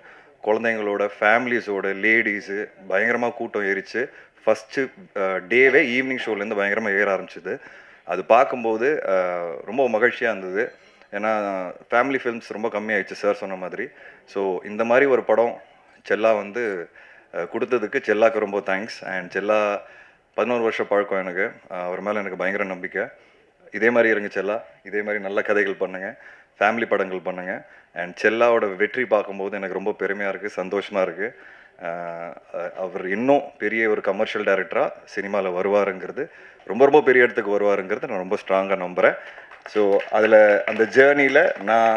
குழந்தைங்களோட ஃபேமிலிஸோட லேடிஸு பயங்கரமாக கூட்டம் ஏறிச்சு. ஃபஸ்ட்டு டேவே ஈவினிங் ஷோலேருந்து பயங்கரமாக ஏற ஆரம்பிச்சிது. அது பார்க்கும்போது ரொம்ப மகிழ்ச்சியாக இருந்தது. ஏன்னா ஃபேமிலி ஃபிலிம்ஸ் ரொம்ப கம்மியாயிடுச்சு சார் சொன்ன மாதிரி. ஸோ இந்த மாதிரி ஒரு படம் செல்லா வந்து கொடுத்ததுக்கு செல்லாக்கு ரொம்ப தேங்க்ஸ். அண்ட் செல்லா 11 வருஷம் பழக்கம் எனக்கு. அவர் மேலே எனக்கு பயங்கர நம்பிக்கை. இதே மாதிரி இருங்க செல்லா, இதே மாதிரி நல்ல கதைகள் பண்ணுங்கள், ஃபேமிலி படங்கள் பண்ணுங்கள். அண்ட் செல்லாவோட வெற்றி பார்க்கும்போது எனக்கு ரொம்ப பெருமையாக இருக்குது, சந்தோஷமாக இருக்குது. அவர் இன்னும் பெரிய ஒரு கமர்ஷியல் டைரக்டராக சினிமாவில் வருவாருங்கிறது, ரொம்ப ரொம்ப பெரிய இடத்துக்கு வருவாருங்கிறது நான் ரொம்ப ஸ்ட்ராங்காக நம்புகிறேன். ஸோ அதில் அந்த ஜேர்னியில் நான்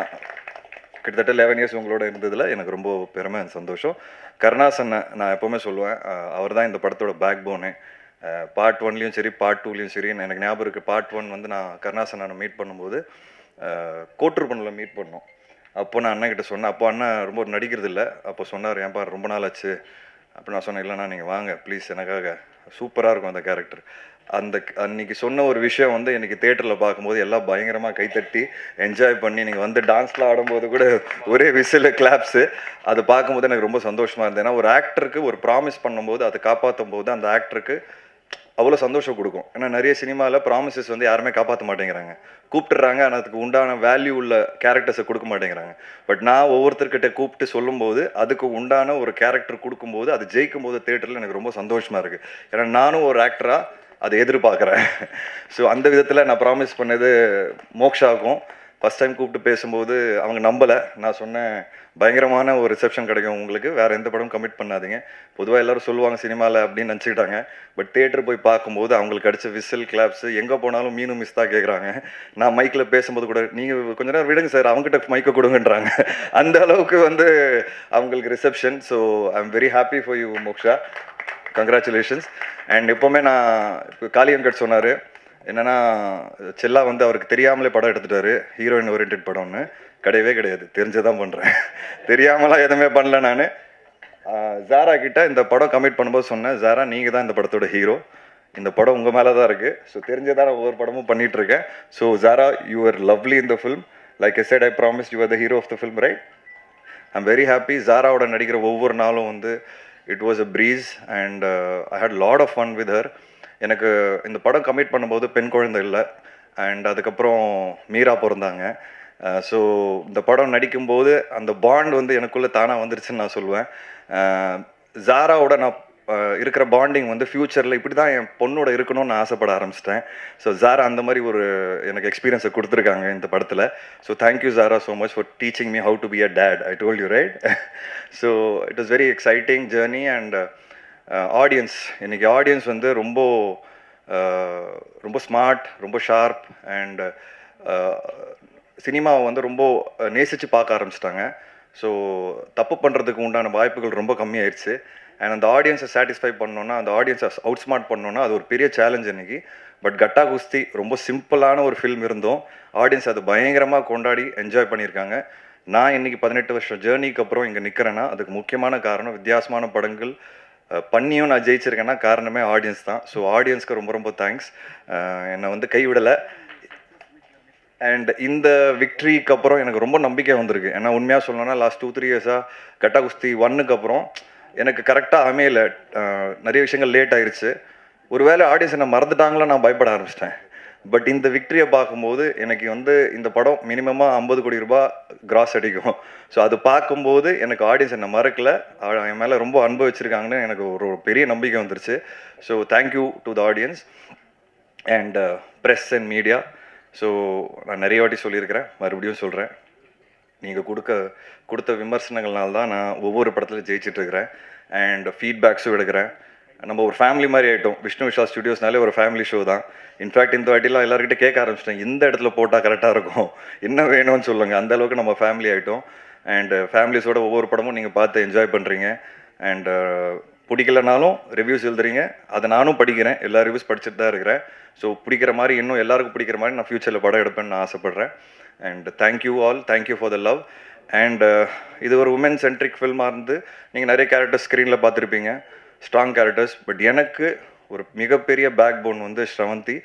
கிட்டத்தட்ட 11 இயர்ஸ் உங்களோட இருந்ததில் எனக்கு ரொம்ப பெருமை அண்ட் சந்தோஷம். கருணாசன் நான் எப்போவுமே சொல்லுவேன், அவர் தான் இந்த படத்தோட பேக் போனே. பார்ட் 1லேயும் சரி பார்ட் 2லேயும் சரி. எனக்கு ஞாபகம் இருக்குது, பார்ட் 1 வந்து நான் கருணாசனை மீட் பண்ணும்போது கோட்டூர்பனில் மீட் பண்ணோம். அப்போ நான் அண்ணன்கிட்ட சொன்னேன், அப்போ அண்ணன் ரொம்ப நடிக்கிறது இல்லை. அப்போ சொன்னார், ஏன்பா ரொம்ப நாள் ஆச்சு. அப்போ நான் சொன்னேன், இல்லைண்ணா நீங்கள் வாங்க ப்ளீஸ், எனக்காக சூப்பராக இருக்கும் அந்த கேரக்டர். அன்னைக்கு சொன்ன ஒரு விஷயம் வந்து எனக்கு தேட்டரில் பார்க்கும்போது எல்லாம் பயங்கரமாக கைத்தட்டி என்ஜாய் பண்ணி, நீங்கள் வந்து டான்ஸ்லாம் ஆடும்போது கூட ஒரே விசில் கிளாப்ஸு, அது பார்க்கும்போது எனக்கு ரொம்ப சந்தோஷமாக இருந்தது. ஏன்னா ஒரு ஆக்டருக்கு ஒரு ப்ராமிஸ் பண்ணும்போது அதை காப்பாற்றும் போது அந்த ஆக்டருக்கு அவ்வளோ சந்தோஷம் கொடுக்கும். ஏன்னா நிறைய சினிமாவில் ப்ராமிசஸ் வந்து யாருமே காப்பாற்ற மாட்டேங்கிறாங்க, கூப்பிட்டுறாங்க, ஆனால் அதுக்கு உண்டான வேல்யூ உள்ள கேரக்டர்ஸை கொடுக்க மாட்டேங்கிறாங்க. பட் நான் ஒவ்வொருத்தர்கிட்ட கூப்பிட்டு சொல்லும்போது அதுக்கு உண்டான ஒரு கேரக்டர் கொடுக்கும்போது அது ஜெயிக்கும் போது தேட்டரில் எனக்கு ரொம்ப சந்தோஷமாக இருக்குது. ஏன்னா நானும் ஒரு ஆக்டராக அதை எதிர்பார்க்குறேன். ஸோ அந்த விதத்தில் நான் ப்ராமிஸ் பண்ணது மோக்ஷாவுக்கும் ஃபஸ்ட் டைம் கூப்பிட்டு பேசும்போது அவங்க நம்பலை. நான் சொன்னேன், பயங்கரமான ஒரு ரிசப்ஷன் கிடைக்கும் உங்களுக்கு, வேறு எந்த படம் கமிட் பண்ணாதீங்க. பொதுவாக எல்லோரும் சொல்லுவாங்க சினிமாவில் அப்படின்னு நினச்சிக்கிட்டாங்க. பட் தேட்டர் போய் பார்க்கும்போது அவங்களுக்கு அடித்த விசில் கிளாப்ஸு, எங்கே போனாலும் மீனும் மிஸ் தான் கேட்குறாங்க. நான் மைக்கில் பேசும்போது கூட, நீங்கள் கொஞ்ச நேரம் விடுங்க சார், அவங்ககிட்ட மைக்கை கொடுங்கன்றாங்க. அந்த அளவுக்கு வந்து அவங்களுக்கு reception. So I am very happy for you moksha, congratulations. And எப்போவுமே நான் இப்போ காளி வெங்கட் சொன்னார் என்னென்னா, செல்லா வந்து அவருக்கு தெரியாமலே படம் எடுத்துட்டாரு, ஹீரோயின் ஓரியன்ட் படம்னு. கிடையவே கிடையாது, தெரிஞ்சதான் பண்ணுறேன், தெரியாமலாம் எதுவுமே பண்ணல. நான் ஜாரா கிட்ட இந்த படம் கமிட் பண்ணும்போது சொன்னேன், ஜாரா நீங்கள் தான் இந்த படத்தோட ஹீரோ, இந்த படம் உங்கள் மேலே தான் இருக்குது. ஸோ தெரிஞ்சதான் நான் ஒவ்வொரு படமும் பண்ணிகிட்ருக்கேன். So Zara, you are lovely in the film. Like I said, I promise you are the hero of the film, right? I'm very happy. ஜாராவோட நடிக்கிற ஒவ்வொரு நாளும் வந்து it was a breeze and I had lot of fun with her. எனக்கு இந்த படம் கமிட் பண்ணும்போது பெண் குழந்தை இல்லை, அண்ட் அதுக்கப்புறம் மீரா பிறந்தாங்க. ஸோ இந்த படம் நடிக்கும்போது அந்த பாண்ட் வந்து எனக்குள்ளே தானாக வந்துருச்சுன்னு நான் சொல்லுவேன். ஜாராவோட நான் இருக்கிற பாண்டிங் வந்து ஃப்யூச்சரில் இப்படி தான் என் பொண்ணோட இருக்கணும்னு நான் ஆசைப்பட ஆரம்பிச்சிட்டேன். ஸோ ஜாரா அந்த மாதிரி ஒரு எனக்கு எக்ஸ்பீரியன்ஸை கொடுத்துருக்காங்க இந்த படத்தில். So thank you Zara so much for teaching me how to be a dad. I told you right. So it was very exciting journey. And audience, இன்றைக்கி ஆடியன்ஸ் வந்து ரொம்ப ஸ்மார்ட், ரொம்ப ஷார்ப், அண்ட் சினிமாவை வந்து ரொம்ப நேசித்து பார்க்க ஆரம்பிச்சிட்டாங்க. ஸோ தப்பு பண்ணுறதுக்கு உண்டான வாய்ப்புகள் ரொம்ப கம்மியாயிடுச்சு. அண்ட் அந்த ஆடியன்ஸை சாட்டிஸ்ஃபை பண்ணோன்னா, அந்த ஆடியன்ஸை அவுட் ஸ்மார்ட் பண்ணோன்னா அது ஒரு பெரிய சேலஞ்ச் இன்றைக்கி. பட் கட்டா குஸ்தி ரொம்ப சிம்பிளான ஒரு ஃபில்ம் இருந்தோம், ஆடியன்ஸ் அதை பயங்கரமாக கொண்டாடி என்ஜாய் பண்ணியிருக்காங்க. நான் இன்றைக்கி 18 வருஷம் ஜேர்னிக்கு அப்புறம் இங்கே நிற்கிறேன்னா அதுக்கு முக்கியமான காரணம், வித்தியாசமான படங்கள் பண்ணியும் நான் ஜெயிச்சிருக்கேன்னா காரணமே ஆடியன்ஸ் தான். ஸோ ஆடியன்ஸ்க்கு ரொம்ப ரொம்ப தேங்க்ஸ். என்னை வந்து கைவிடலை. அண்ட் இந்த விக்ட்ரிக்கு அப்புறம் எனக்கு ரொம்ப நம்பிக்கை வந்திருக்கு. ஏன்னா உண்மையாக சொல்லணும்னா லாஸ்ட் 2-3 இயர்ஸாக கட்டா குஸ்தி 1க்கு அப்புறம் எனக்கு கரெக்டாக அமையலை. நிறைய விஷயங்கள் லேட் ஆயிடுச்சு. ஒருவேளை ஆடியன்ஸ் என்னை மறந்துட்டாங்களா நான் பயப்பட ஆரம்பிச்சிட்டேன். பட் இந்த விக்ட்ரியை பார்க்கும்போது எனக்கு வந்து இந்த படம் மினிமமாக 50 கோடி ரூபாய் கிராஸ் அடிக்கும். ஸோ அது பார்க்கும்போது எனக்கு ஆடியன்ஸ் என்னை மறக்கலை, என் மேலே ரொம்ப அன்பு வச்சுருக்காங்கன்னு எனக்கு ஒரு பெரிய நம்பிக்கை வந்துருச்சு. So thank you to the audience and press and media. So நான் நிறைய வாட்டி சொல்லியிருக்கிறேன், மறுபடியும் சொல்கிறேன், நீங்கள் கொடுத்த விமர்சனங்கள்னால தான் நான் ஒவ்வொரு படத்தில் ஜெயிச்சிட்ருக்கிறேன் அண்ட் ஃபீட்பேக்ஸும் எடுக்கிறேன். நம்ம ஒரு ஃபேமிலி மாதிரி ஆகிட்டோம். விஷ்ணு விஷால் ஸ்டுடியோஸ்னாலே ஒரு ஃபேமிலி ஷோ தான். இன்ஃபேக்ட் இந்த வாட்டிலாம் எல்லாருக்கிட்ட கேட்க ஆரம்பிச்சிட்டேன், இந்த இடத்துல போட்டால் கரெக்டாக இருக்கும், என்ன வேணும்னு சொல்லுங்கள். அந்தளவுக்கு நம்ம ஃபேமிலி ஆகிட்டோம். அண்ட் ஃபேமிலிஸோட ஒவ்வொரு படமும் நீங்கள் பார்த்து என்ஜாய் பண்ணுறீங்க. அண்ட் பிடிக்கலனாலும் ரிவ்யூஸ் எழுதுறீங்க, அதை நானும் படிக்கிறேன், எல்லா ரிவ்யூஸ் படிச்சுட்டு தான் இருக்கிறேன். ஸோ பிடிக்கிற மாதிரி இன்னும் எல்லாருக்கும் பிடிக்கிற மாதிரி நான் ஃப்யூச்சரில் படம் எடுப்பேன்னு நான் ஆசைப்பட்றேன். And thank you all, thank you for the love. And இது ஒரு உமன் சென்ட்ரிக் ஃபில்மாக இருந்து நீங்கள் நிறைய கேரக்டர்ஸ் ஸ்க்ரீனில் பார்த்துருப்பீங்க, ஸ்ட்ராங் கேரக்டர்ஸ். பட் எனக்கு ஒரு மிகப்பெரிய பேக் போன் வந்து ஸ்ரவந்தி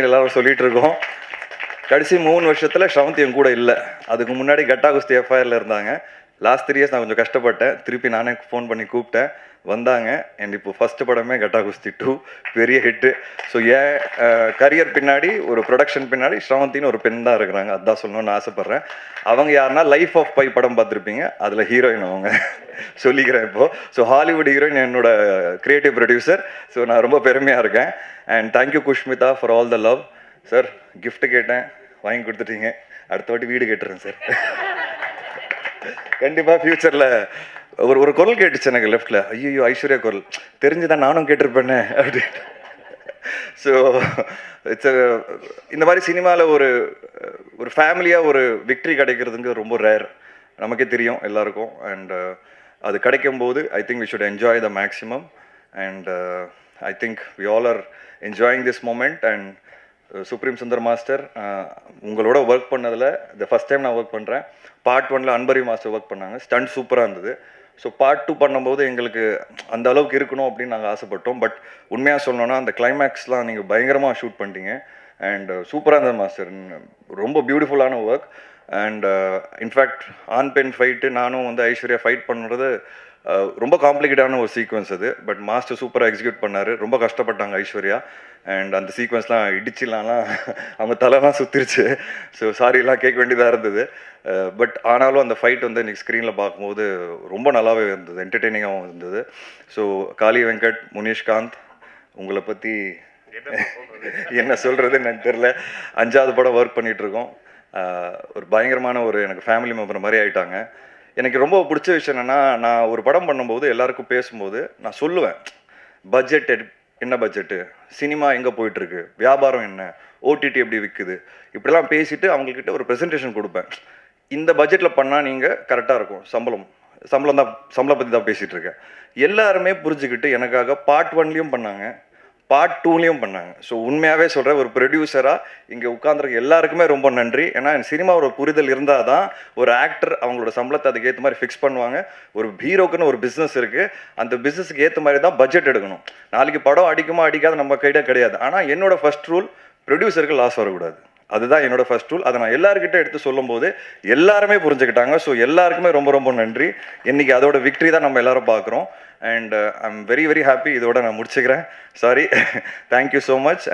எல்லாரும் சொல்லிகிட்டு இருக்கோம். கடைசி 3 வருஷத்தில் ஸ்ரவந்தி என் கூட இல்லை. அதுக்கு முன்னாடி கட்டா குஸ்தி எஃப்ஐஆரில் இருந்தாங்க. லாஸ்ட் 3 இயர்ஸ் நான் கொஞ்சம் கஷ்டப்பட்டேன். திருப்பி நானே ஃபோன் பண்ணி கூப்பிட்டேன், வந்தாங்க. அண்ட் இப்போ ஃபஸ்ட்டு படமே கட்டா குஸ்தி 2 பெரிய ஹிட்டு. ஸோ என் கரியர் பின்னாடி, ஒரு ப்ரொடக்ஷன் பின்னாடி ஸ்ரவந்தின்னு ஒரு பெண் தான் இருக்கிறாங்க. அதுதான் சொல்லணும்னு ஆசைப்பட்றேன். அவங்க யாருன்னா லைஃப் ஆஃப் பை படம் பார்த்துருப்பீங்க, அதில் ஹீரோயின் அவங்க சொல்லிக்கிறேன் இப்போது. ஸோ ஹாலிவுட் ஹீரோயின் என்னோட கிரியேட்டிவ் ப்ரொடியூசர். ஸோ நான் ரொம்ப பெருமையாக இருக்கேன். And thank you Kushmita for all the love. Sir gift கேட்டேன், வாங்கி கொடுத்துட்டீங்க. அடுத்த வாட்டி வீடு கேட்டுறேன் சார். கண்டிப்பாக ஃப்யூச்சரில் ஒரு குரல் கேட்டுச்சு எனக்கு லெஃப்டில், ஐயோ ஐஸ்வர்யா குரல் தெரிஞ்சுதான் நானும் கேட்டிருப்பேனே அப்படின்னு. ஸோ இட்ஸ் இந்த மாதிரி சினிமாவில் ஒரு ஃபேமிலியாக ஒரு விக்ட்ரி கிடைக்கிறதுங்க ரொம்ப ரேர், நமக்கே தெரியும் எல்லாருக்கும். அண்ட் அது கிடைக்கும்போது I think we should enjoy the maximum. And I think we all are enjoying this moment. And Supreme Sundar master உங்களோட ஒர்க் பண்ணதில் இந்த ஃபஸ்ட் டைம் நான் ஒர்க் பண்ணுறேன். பார்ட் 1ல் அன்பரி மாஸ்டர் ஒர்க் பண்ணாங்க, ஸ்டண்ட் சூப்பராக இருந்தது. ஸோ பார்ட் 2 பண்ணும்போது எங்களுக்கு அந்த அளவுக்கு இருக்கணும் அப்படின்னு நாங்கள் ஆசைப்பட்டோம். பட் உண்மையாக சொல்லணும்னா அந்த கிளைமேக்ஸ்லாம் நீங்கள் பயங்கரமாக ஷூட் பண்ணிட்டீங்க. அண்ட் சூப்பராக இருந்தது மாஸ்டர், ரொம்ப பியூட்டிஃபுல்லான ஒர்க். அண்ட் இன்ஃபேக்ட் ஆன் பென் ஃபைட்டு நானும் வந்து ஐஸ்வர்யா ஃபைட் பண்ணுறது ரொம்ப காம்ப்ளிகேட்டான ஒரு சீக்வன்ஸ் அது. பட் மாஸ்டர் சூப்பராக எக்ஸிக்யூட் பண்ணார். ரொம்ப கஷ்டப்பட்டாங்க ஐஸ்வர்யா. அண்ட் அந்த சீக்வன்ஸ்லாம் இடிச்சிடலாம்லாம் அவங்க தலைலாம் சுற்றிருச்சு. ஸோ சாரிலாம் கேட்க வேண்டியதாக இருந்தது. பட் ஆனாலும் அந்த ஃபைட் வந்து இன்றைக்கி ஸ்க்ரீனில் பார்க்கும்போது ரொம்ப நல்லாவே இருந்தது, என்டர்டெய்னிங்காகவும் இருந்தது. ஸோ காளி வெங்கட், முனீஷ்காந்த், உங்களை பற்றி என்ன சொல்கிறதுன்னு எனக்கு தெரில. 5வது படம் ஒர்க் பண்ணிகிட்ருக்கோம். ஒரு பயங்கரமான எனக்கு ஃபேமிலி மெம்பர் மாதிரி ஆகிட்டாங்க. எனக்கு ரொம்ப பிடிச்ச விஷயம் என்னென்னா, நான் ஒரு படம் பண்ணும்போது எல்லாருக்கும் பேசும்போது நான் சொல்லுவேன், பட்ஜெட் என்ன பட்ஜெட்டு, சினிமா எங்கே போயிட்டுருக்கு, வியாபாரம் என்ன, ஓடிடி எப்படி விற்குது, இப்படிலாம் பேசிவிட்டு அவங்கக்கிட்ட ஒரு ப்ரெசன்டேஷன் கொடுப்பேன். இந்த பட்ஜெட்டில் பண்ணால் நீங்கள் கரெக்டாக இருக்கும், சம்பளம் பற்றி தான் பேசிகிட்டு இருக்கேன். எல்லாருமே புரிஞ்சுக்கிட்டு எனக்காக பார்ட் 1லேயும் பண்ணாங்க, பார்ட் 2லேயும் பண்ணாங்க. ஸோ உண்மையாகவே சொல்கிறேன், ஒரு ப்ரொடியூசராக இங்கே உட்காந்துருக்க எல்லாருக்குமே ரொம்ப நன்றி. ஏன்னா சினிமா ஒரு புரிதல் இருந்தால் தான் ஒரு ஆக்டர் அவங்களோட சம்பளத்தை அதுக்கேற்ற மாதிரி ஃபிக்ஸ் பண்ணுவாங்க. ஒரு ஹீரோக்குன்னு ஒரு பிஸ்னஸ் இருக்குது, அந்த பிஸ்னஸுக்கு ஏற்ற மாதிரி தான் பட்ஜெட் எடுக்கணும். நாளைக்கு படம் அடிக்குமா அடிக்காத நம்ம கையிட கிடையாது. ஆனால் என்னோட ஃபர்ஸ்ட் ரூல், ப்ரொடியூசருக்கு லாஸ் வரக்கூடாது. அதுதான் என்னோட ஃபர்ஸ்ட் ரூல். அதை நான் எல்லாருக்கிட்ட எடுத்து சொல்லும்போது எல்லாருமே புரிஞ்சுக்கிட்டாங்க. ஸோ எல்லாருக்குமே ரொம்ப ரொம்ப நன்றி. இன்னைக்கு அதோட விக்ட்ரி தான் நம்ம எல்லாரும் பார்க்குறோம். And I am very very happy. இதோட நான் முடிச்சுக்கிறேன். Sorry. Thank you so much.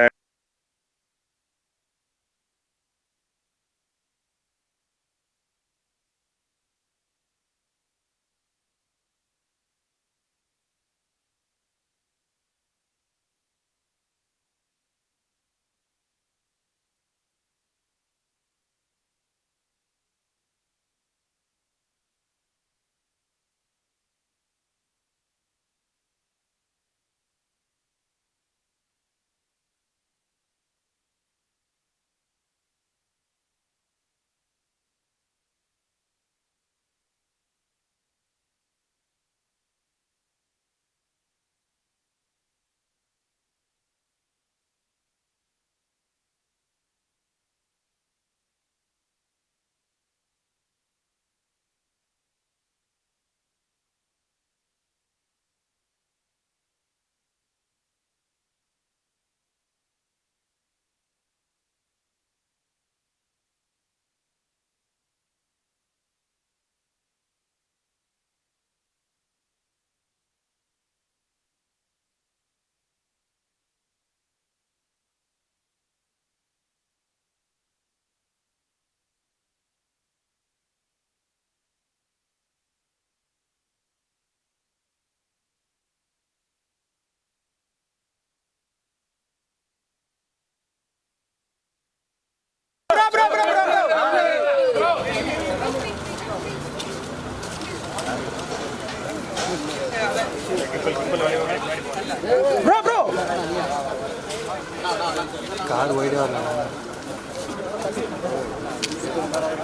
Car ஒய்டா வரல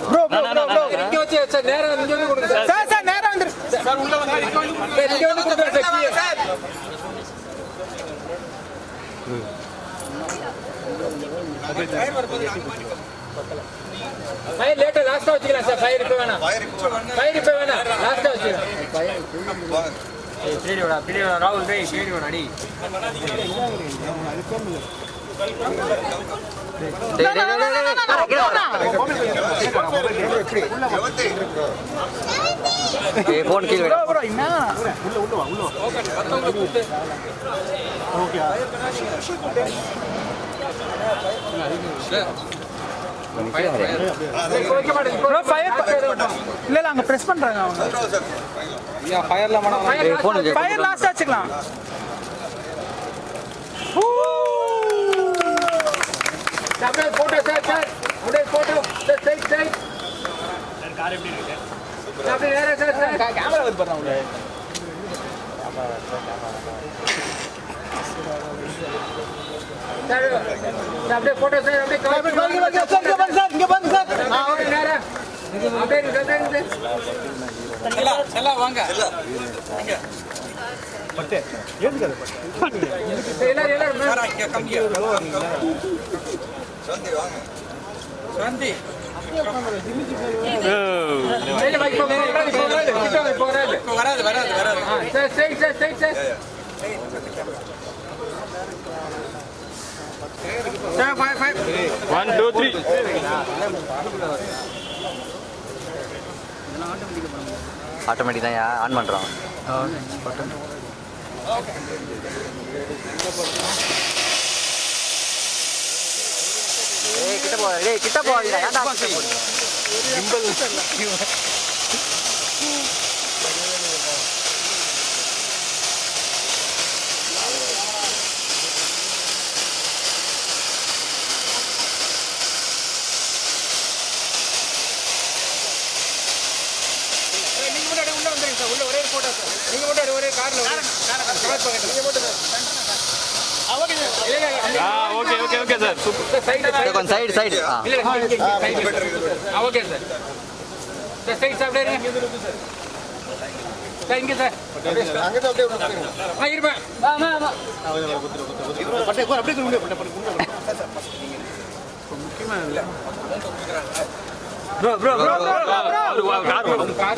ப்ரோ இங்க வச்சு சார் நேரா இங்க வந்து கொடுங்க சார் நேரா வந்துரு சார் உள்ள வந்து இங்க வந்து கொடுங்க சார் ஃபயர் லேட்டா லாஸ்டா வச்சுக்கலாம் சார். ஃபயர் இப்ப வேணாம் லாஸ்டா வச்சுக்கலாம். பின்னாடி ராகுல் டேய் பின்னாடி வாடா அடி போன் கீழ ப்ரோ என்ன உள்ள ஓகே இல்ல அங்க பிரஸ் பண்றாங்க அவங்க. ஃபயர்ல ஃபயர் லாஸ்ட் வச்சுக்கலாம். அப்படியே போட்டோ சார் அப்படியே போட்டோ சைட் சார். கார் எப்படி இருக்கு அப்படியே நேரா சார் கேமரா வந்து பாருங்க உள்ள சார் அப்படியே போட்டோ சார் அப்படியே கவர் சார் இங்க வந்து சார் ஓகே நேரா அப்படியே செல்லா வாங்க இங்க பட்டே ஏன் கதை பட்டே எல்லாரும் இங்க கம்மியா சாந்தி வாங்க சாந்தி மேல வைக் வராது சார் ஸ்ட்ரைட் சார் 5 1 2 3 ஆட்டோமேட்டிக் தான் ஆன் பண்றோம். ஏய் கிட்ட போடா ஏன்டா கிம்பல் உள்ள ஒரே போட்டோ சார். நீங்க மட்டும் ஒரே கார்ல கவர் பண்ணுங்க. நீங்க மட்டும் ஓகே சார். சூப்பர். சைடு இல்ல ஓகே சார். சார் சைடு அப்படியே இருங்க. சார் இங்க சார் அங்க தான் அப்படியே உட்காருங்க. இருப்பேன். ஆமா பட்டே கோ அப்படியே குண்டு பட்டே முக்கியமா இல்ல ப்ரோ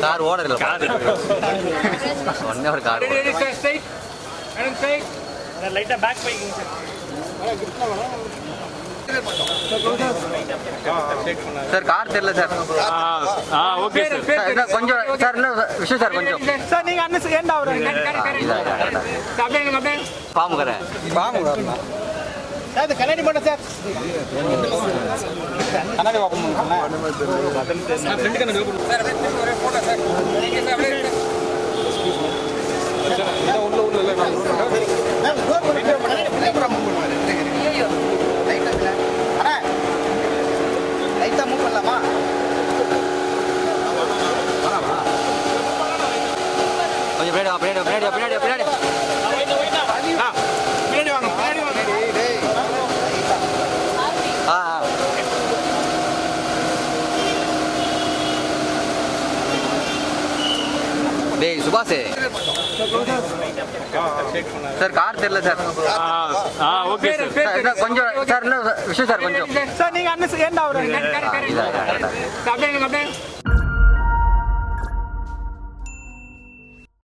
கார் ஓடர் இல்ல ஒண்ணே ஒரு கார் ஸ்ட்ரைட் அண்ட் ஸ்ட்ரைட் லைட்டா பேக் பைக்கிங் சார் சார் கார் தெரியல சார். Okay sir. கொஞ்சம் சார் இல்லை விஷயம் சார் கொஞ்சம் சார் நீங்க அண்ணன் ஏண்டா அப்படியே பாமுகரை சார் கண்ணாடி மட்டும் சார் கண்ணாடி ஓப்பன் சார் ஃப்ரெண்ட் கண்ணாடி ஓப்பன் சார் ஒரே போட்டோ சார் நீங்க சார் அப்படியே உள்ள லைட்டா மூவ் பண்ணலாமா? கொஞ்சம் பின்னாடி பின்னாடி டேய் சுபாஷ் சார் கார் தெரியல சார். Okay sir. கொஞ்சம் சார் இல்லை விஷயம் சார் கொஞ்சம் சார் நீங்க அண்ணன் ஏண்டா அப்படியே